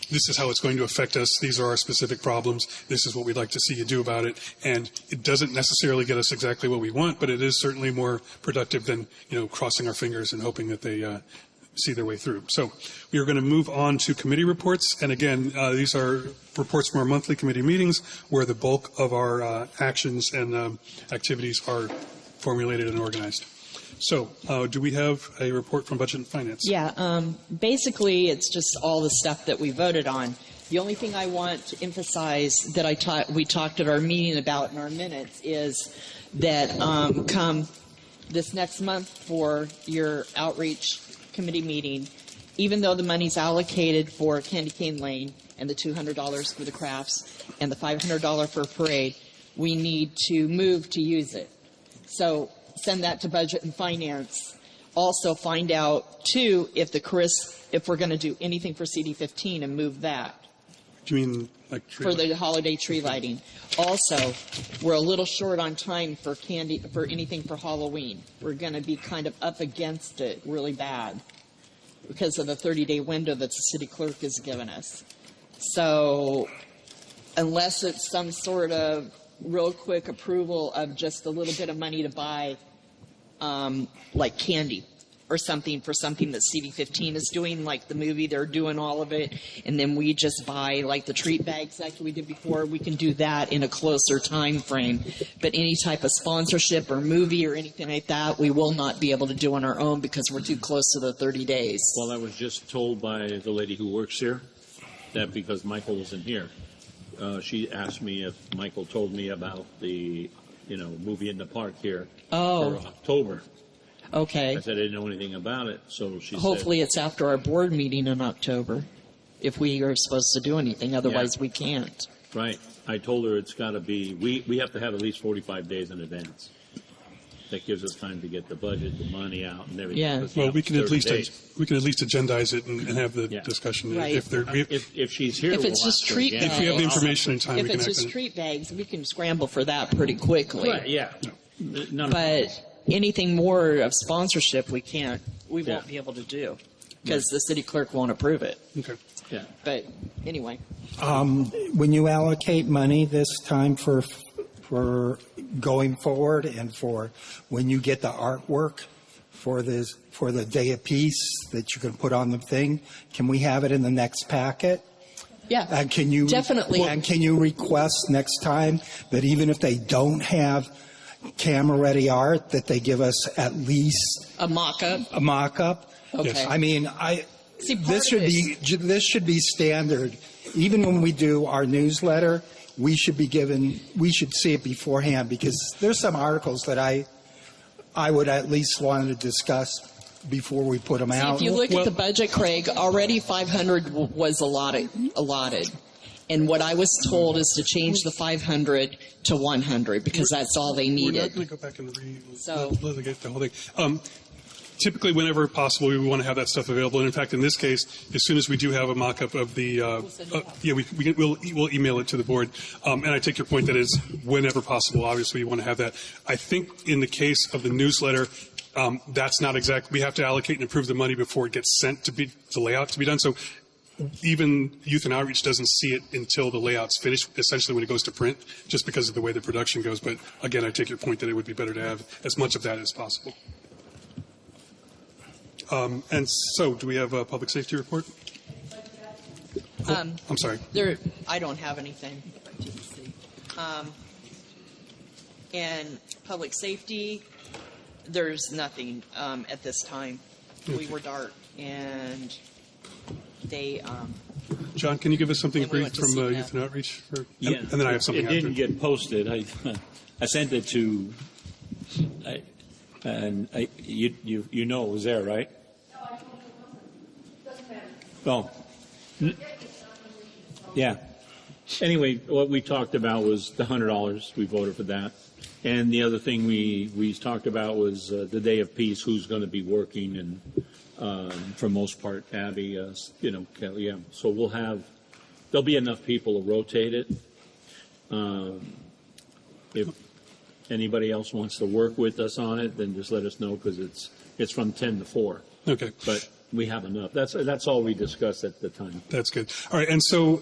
This is how it's going to affect us. These are our specific problems. This is what we'd like to see you do about it. And it doesn't necessarily get us exactly what we want, but it is certainly more productive than crossing our fingers and hoping that they see their way through. So we are going to move on to committee reports. And again, these are reports from our monthly committee meetings where the bulk of our actions and activities are formulated and organized. So do we have a report from Budget and Finance? Yeah, basically it's just all the stuff that we voted on. The only thing I want to emphasize that we talked at our meeting about in our minutes is that come this next month for your outreach committee meeting, even though the money's allocated for Candy Cane Lane and the $200 for the crafts and the $500 for a parade, we need to move to use it. So send that to Budget and Finance. Also find out, too, if we're going to do anything for CD15 and move that. Do you mean like tree for lighting? the holiday tree lighting. Also, we're a little short on time for candy, for anything for Halloween. We're going to be kind of up against it really bad because of the 30-day window that the city clerk has given us. So unless it's some sort of real quick approval of just a little bit of money to buy like candy or something for something that CD15 is doing, like the movie, they're doing all of it, and then we just buy like the treat bags like we did before. We can do that in a closer time frame. But any type of sponsorship or movie or anything like that, we will not be able to do on our own because we're too close to the 30 days. Well, I was just told by the lady who works here that because Michael wasn't here, she asked me if Michael told me about the, movie in the park here for October. Okay. I said I didn't know anything about it, so she Hopefully it's after our board meeting in October, if we are supposed to do anything. Otherwise, we can't. said, right. I told her it's got to be, we have to have at least 45 days in advance. That gives us time to get the budget, the money out, and everything. Yeah. Because, Well, we can at 30 least days. agendize it and have the discussion. Right. If she's here, If we'll it's just ask her treat again. If we have the information in time, If we can it's act just on it. treat bags, we can scramble for that pretty quickly. Right, yeah. None of But anything more of sponsorship, we can't. We Yeah. won't be able to do because the city clerk won't approve it. Okay. Yeah. But anyway, When you allocate money this time for going forward and for when you get the artwork for the Day of Peace that you can put on the thing, can we have it in the next packet? yeah, And can you definitely. And can you request next time that even if they don't have camera-ready art, that they give us at least a mock-up. a mock-up? Okay. Yes. I mean, See, part this of this should be standard. Even when we do our newsletter, we should see it beforehand because there's some articles that I would at least want to discuss before we put them See, out. if you look at the budget, Craig, already 500 was allotted. And what I was told is to change the 500 to 100 because that's all they We're not needed. going to go back and So- litigate the whole thing. Typically, whenever possible, we want to have that stuff available. And in fact, in this case, as soon as we do have a mock-up of the, we'll email it to the board. And I take your point that is whenever possible. Obviously, we want to have that. I think in the case of the newsletter, that's not exact. We have to allocate and approve the money before it gets sent to layout to be done. So even Youth and Outreach doesn't see it until the layout's finished, essentially when it goes to print, just because of the way the production goes. But again, I take your point that it would be better to have as much of that as possible. And so, do we have a public safety report? I'm sorry. I don't have anything. And public safety, there's nothing at this time. We were dark, and they. John, can you give us something And we brief went to from CPAP. Youth and Outreach? Yeah. And then I have something It after. didn't get posted. I sent it to, you know it was there, right? Oh. Yeah. Anyway, what we talked about was the $100. We voted for that. And the other thing we talked about was the Day of Peace, who's going to be working, and for most part, Abby, Kelly, yeah. So there'll be enough people to rotate it. If anybody else wants to work with us on it, then just let us know because it's from 10 to 4. Okay. But we have enough. That's all we discussed at the time. That's good. All right, and so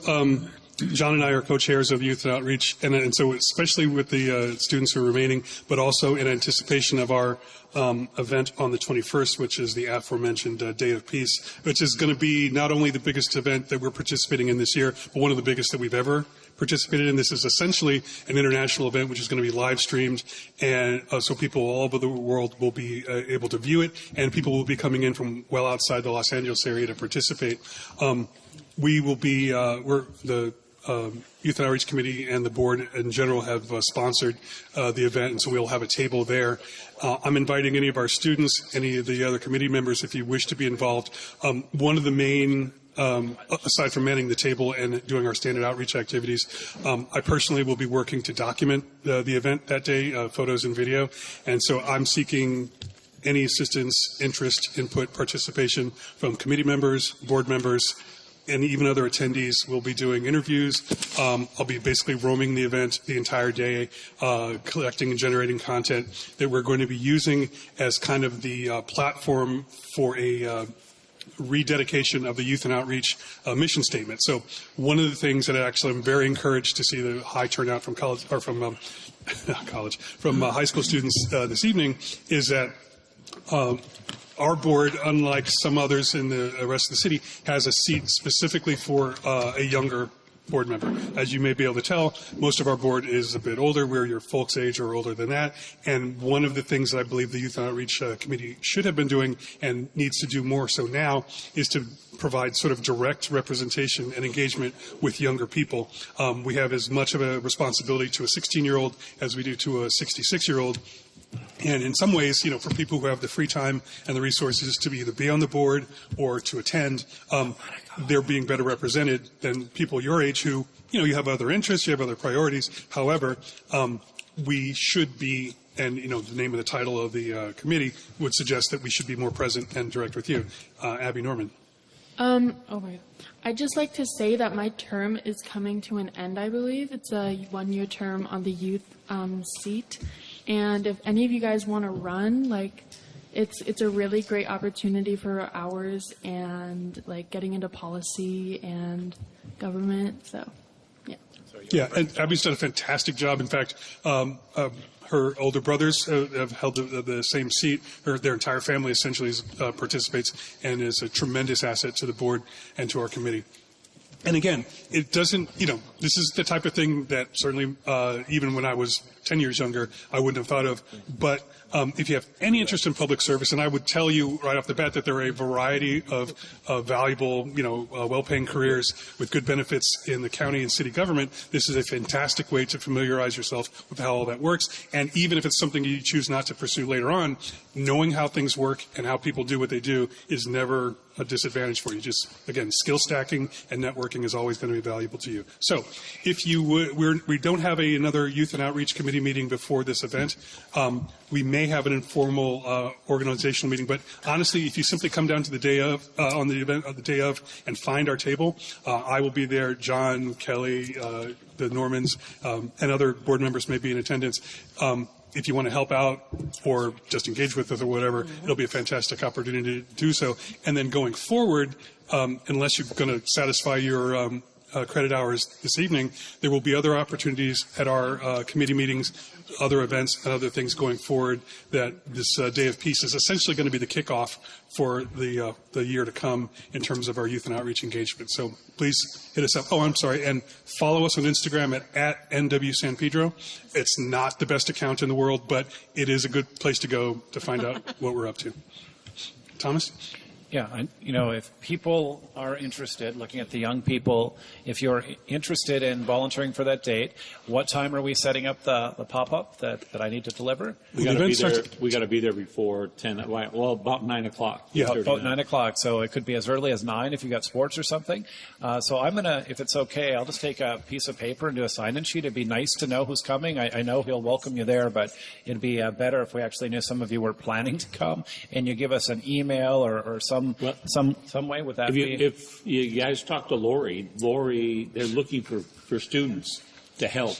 John and I are co-chairs of Youth and Outreach, and so especially with the students who are remaining, but also in anticipation of our event on the 21st, which is the aforementioned Day of Peace, which is going to be not only the biggest event that we're participating in this year, but one of the biggest that we've ever participated in. This is essentially an international event which is going to be live streamed, and so people all over the world will be able to view it, and people will be coming in from well outside the Los Angeles area to participate. We will be, the Youth and Outreach Committee and the board in general have sponsored the event, and so we'll have a table there. I'm inviting any of our students, any of the other committee members, if you wish to be involved. One of the main aside from manning the table and doing our standard outreach activities, I personally will be working to document the event that day, photos and video. And so I'm seeking any assistance, interest, input, participation from committee members, board members, and even other attendees will be doing interviews. I'll be basically roaming the event the entire day, collecting and generating content that we're going to be using as kind of the platform for a rededication of the Youth and Outreach mission statement. So one of the things that actually I'm very encouraged to see the high turnout from college, or from high school students this evening, is that our board, unlike some others in the rest of the city, has a seat specifically for a younger board member. As you may be able to tell, most of our board is a bit older. We're your folks' age or older than that. And one of the things that I believe the Youth and Outreach Committee should have been doing and needs to do more so now is to provide sort of direct representation and engagement with younger people. We have as much of a responsibility to a 16-year-old as we do to a 66-year-old. And in some ways, for people who have the free time and the resources to either be on the board or to attend, they're being better represented than people your age who, you have other interests, you have other priorities. However, we should be, and, the name of the title of the committee would suggest that we should be more present and direct with you. Abby Norman. I'd just like to say that my term is coming to an end, I believe. It's a one-year term on the youth seat. And if any of you guys want to run, it's a really great opportunity for hours and getting into policy and government. So, yeah. Yeah, and Abby's done a fantastic job. In fact, her older brothers have held the same seat. Their entire family essentially participates and is a tremendous asset to the board and to our committee. And again, it doesn't, this is the type of thing that certainly, even when I was 10 years younger, I wouldn't have thought of. But if you have any interest in public service, and I would tell you right off the bat that there are a variety of valuable, well-paying careers with good benefits in the county and city government, this is a fantastic way to familiarize yourself with how all that works. And even if it's something you choose not to pursue later on, knowing how things work and how people do what they do is never a disadvantage for you. Just, again, skill stacking and networking is always going to be valuable to you. So if you would, we don't have another Youth and Outreach Committee meeting before this event. We may have an informal organizational meeting, but honestly, if you simply come down to the day of, on the event of the day of, and find our table, I will be there. John, Kelly, the Normans, and other board members may be in attendance. If you want to help out or just engage with us or whatever, it'll be a fantastic opportunity to do so. And then going forward, unless you're going to satisfy your credit hours this evening, there will be other opportunities at our committee meetings, other events, and other things going forward that this Day of Peace is essentially going to be the kickoff for the year to come in terms of our youth and outreach engagement. So please hit us up. Oh, I'm sorry. And follow us on Instagram at NW San Pedro. It's not the best account in the world, but it is a good place to go to find out what we're up to. Thomas? Yeah, if people are interested, looking at the young people, if you're interested in volunteering for that date, what time are we setting up the pop-up that I need to deliver? We got to be there before 10. Well, about 9 o'clock. Yeah, about 9 o'clock. So it could be as early as 9 if you got sports or something. So I'm gonna, if it's okay, I'll just take a piece of paper and do a sign-in sheet. It'd be nice to know who's coming. I know he'll welcome you there, but it'd be better if we actually knew some of you were planning to come, and you give us an email or some way. Would that be? If you guys talk to Lori, they're looking for students to help.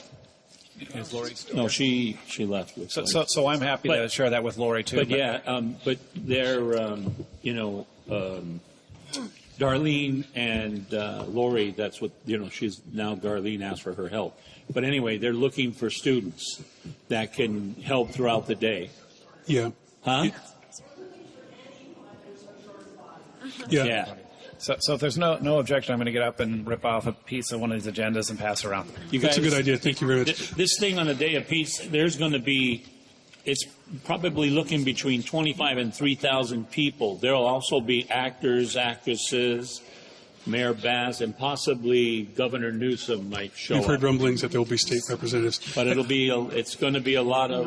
Is Lori still? No, she left. So I'm happy to share that with Lori too. But they're Darlene and Lori. That's what she's now. Darlene asked for her help. But anyway, they're looking for students that can help throughout the day. Yeah. Huh? Yeah. So if there's no objection, I'm going to get up and rip off a piece of one of these agendas and pass around. That's a good idea. Thank you very much. This thing on the Day of Peace, there's going to be, it's probably looking between 25 and 3,000 people. There will also be actors, actresses, Mayor Bass, and possibly Governor Newsom might show up. We've heard rumblings that there will be state representatives. But it's going to be a lot of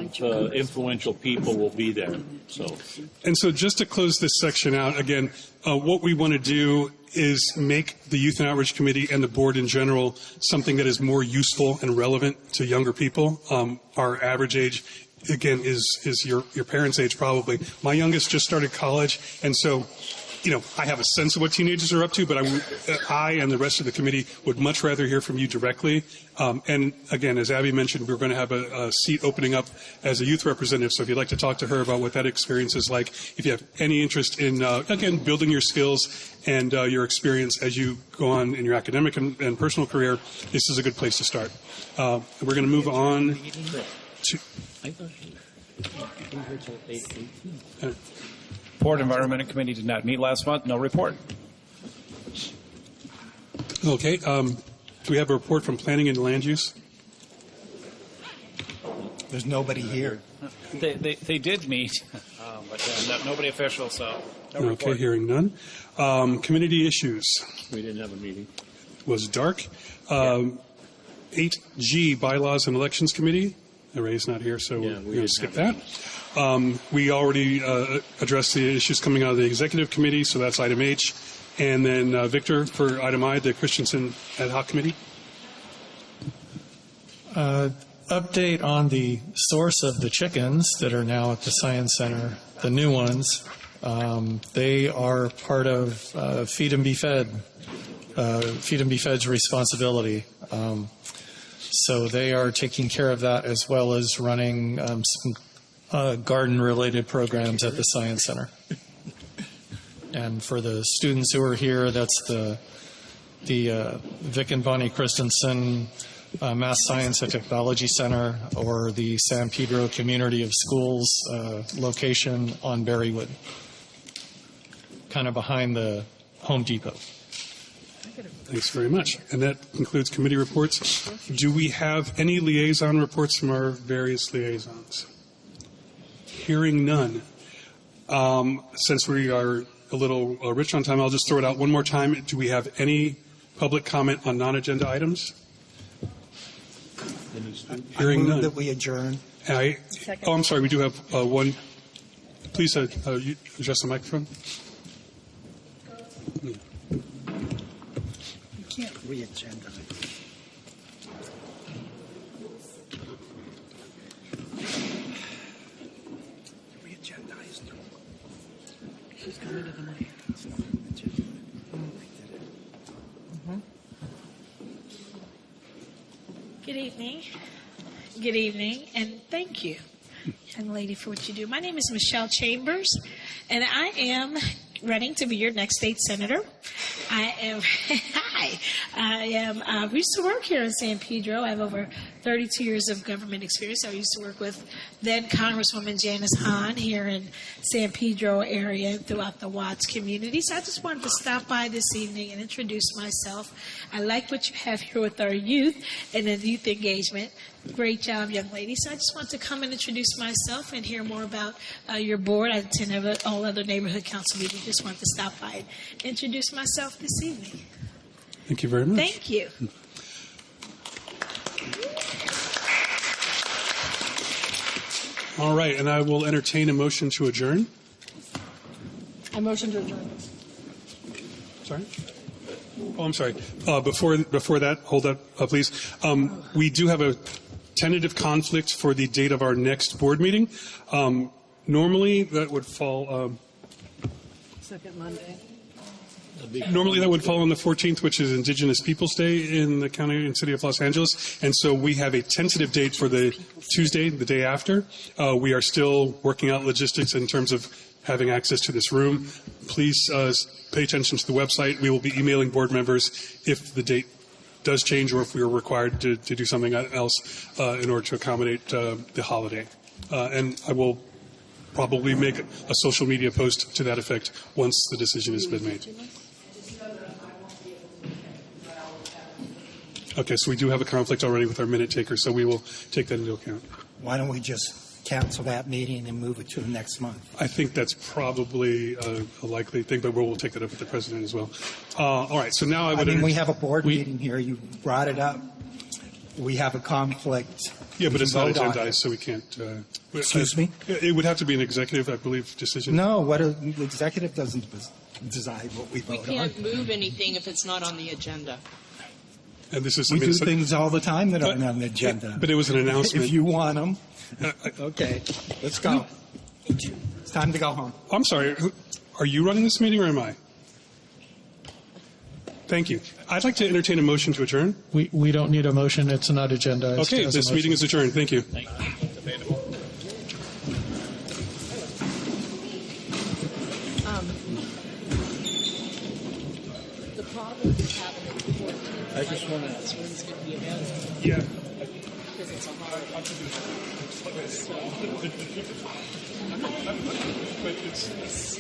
influential people will be there. So just to close this section out, again, what we want to do is make the Youth and Outreach Committee and the board in general something that is more useful and relevant to younger people. Our average age, again, is your parents' age probably. My youngest just started college, and so I have a sense of what teenagers are up to, but I and the rest of the committee would much rather hear from you directly. And again, as Abby mentioned, we're going to have a seat opening up as a youth representative. So if you'd like to talk to her about what that experience is like, if you have any interest in, again, building your skills and your experience as you go on in your academic and personal career, this is a good place to start. We're going to move on to... Port Environment Committee did not meet last month. No report. Okay. Do we have a report from Planning and Land Use? There's nobody here. They did meet, but nobody official, so no Okay, report. hearing none. Community issues. We didn't have a meeting. Was dark. 8G, Bylaws and Elections Committee. Ray's not here, so we're going to didn't skip have that. We already addressed the issues coming out of the Executive Committee, so that's item H. And then Victor for item I, the Christensen Ad Hoc Committee. Update on the source of the chickens that are now at the Science Center, the new ones. They are part of Feed and Be Fed, Feed and Be Fed's responsibility. So they are taking care of that as well as running some garden-related programs at the Science Center. And for the students who are here, that's the Vic and Bonnie Christensen Math Science and Technology Center, or the San Pedro Community of Schools location on Berrywood, kind of behind the Home Depot. Thanks very much. And that concludes committee reports. Do we have any liaison reports from our various liaisons? Hearing none. Since we are a little rich on time, I'll just throw it out one more time. Do we have any public comment on non-agenda items? Hearing I move none. that we adjourn. I'm sorry. We do have one. Please you address the microphone. You can't re-agenda. Re-agendized. She's coming to the mic. Good evening. Good evening, and thank you, young lady, for what you do. My name is Michelle Chambers, and I am running to be your next state senator. I am, I used to work here in San Pedro. I have over 32 years of government experience. I used to work with then Congresswoman Janice Hahn here in San Pedro area and throughout the Watts community. So I just wanted to stop by this evening and introduce myself. I like what you have here with our youth and the youth engagement. Great job, young lady. So I just want to come and introduce myself and hear more about your board. I attend all other neighborhood council meetings. Just want to stop by and introduce myself this evening. Thank you very much. Thank you. All right, and I will entertain a motion to adjourn. I motion to adjourn. Sorry? Oh, I'm sorry. Before that, hold up, please. We do have a tentative conflict for the date of our next board meeting. Normally, that would fall. Second Monday. Normally, that would fall on the 14th, which is Indigenous Peoples Day in the county and city of Los Angeles. And so we have a tentative date for the Tuesday, the day after. We are still working out logistics in terms of having access to this room. Please pay attention to the website. We will be emailing board members if the date does change or if we are required to do something else in order to accommodate the holiday. And I will probably make a social media post to that effect once the decision has been made. Okay, so we do have a conflict already with our minute taker, so we will take that into account. Why don't we just cancel that meeting and move it to the next month? I think that's probably a likely thing, but we'll take that up with the president as well. All right, so now I would... we have a board meeting here. You brought it up. We have a conflict. Yeah, but it's not Vote on agendized, it. so we can't... Excuse me? It would have to be an executive, I believe, decision. No, the executive doesn't decide what we We vote can't on. move anything if it's not on the agenda. And this is We do things all the time that aren't on the agenda. But it was an announcement. If you want them. Okay, let's go. It's time to go home. I'm sorry. Are you running this meeting or am I? Thank you. I'd like to entertain a motion to adjourn. We don't need a motion. It's not agendized. Okay, as a this meeting motion. is adjourned. Thank you. The problem with having it before I just want to. this room's going to be available Yeah. because it's a holiday. But it's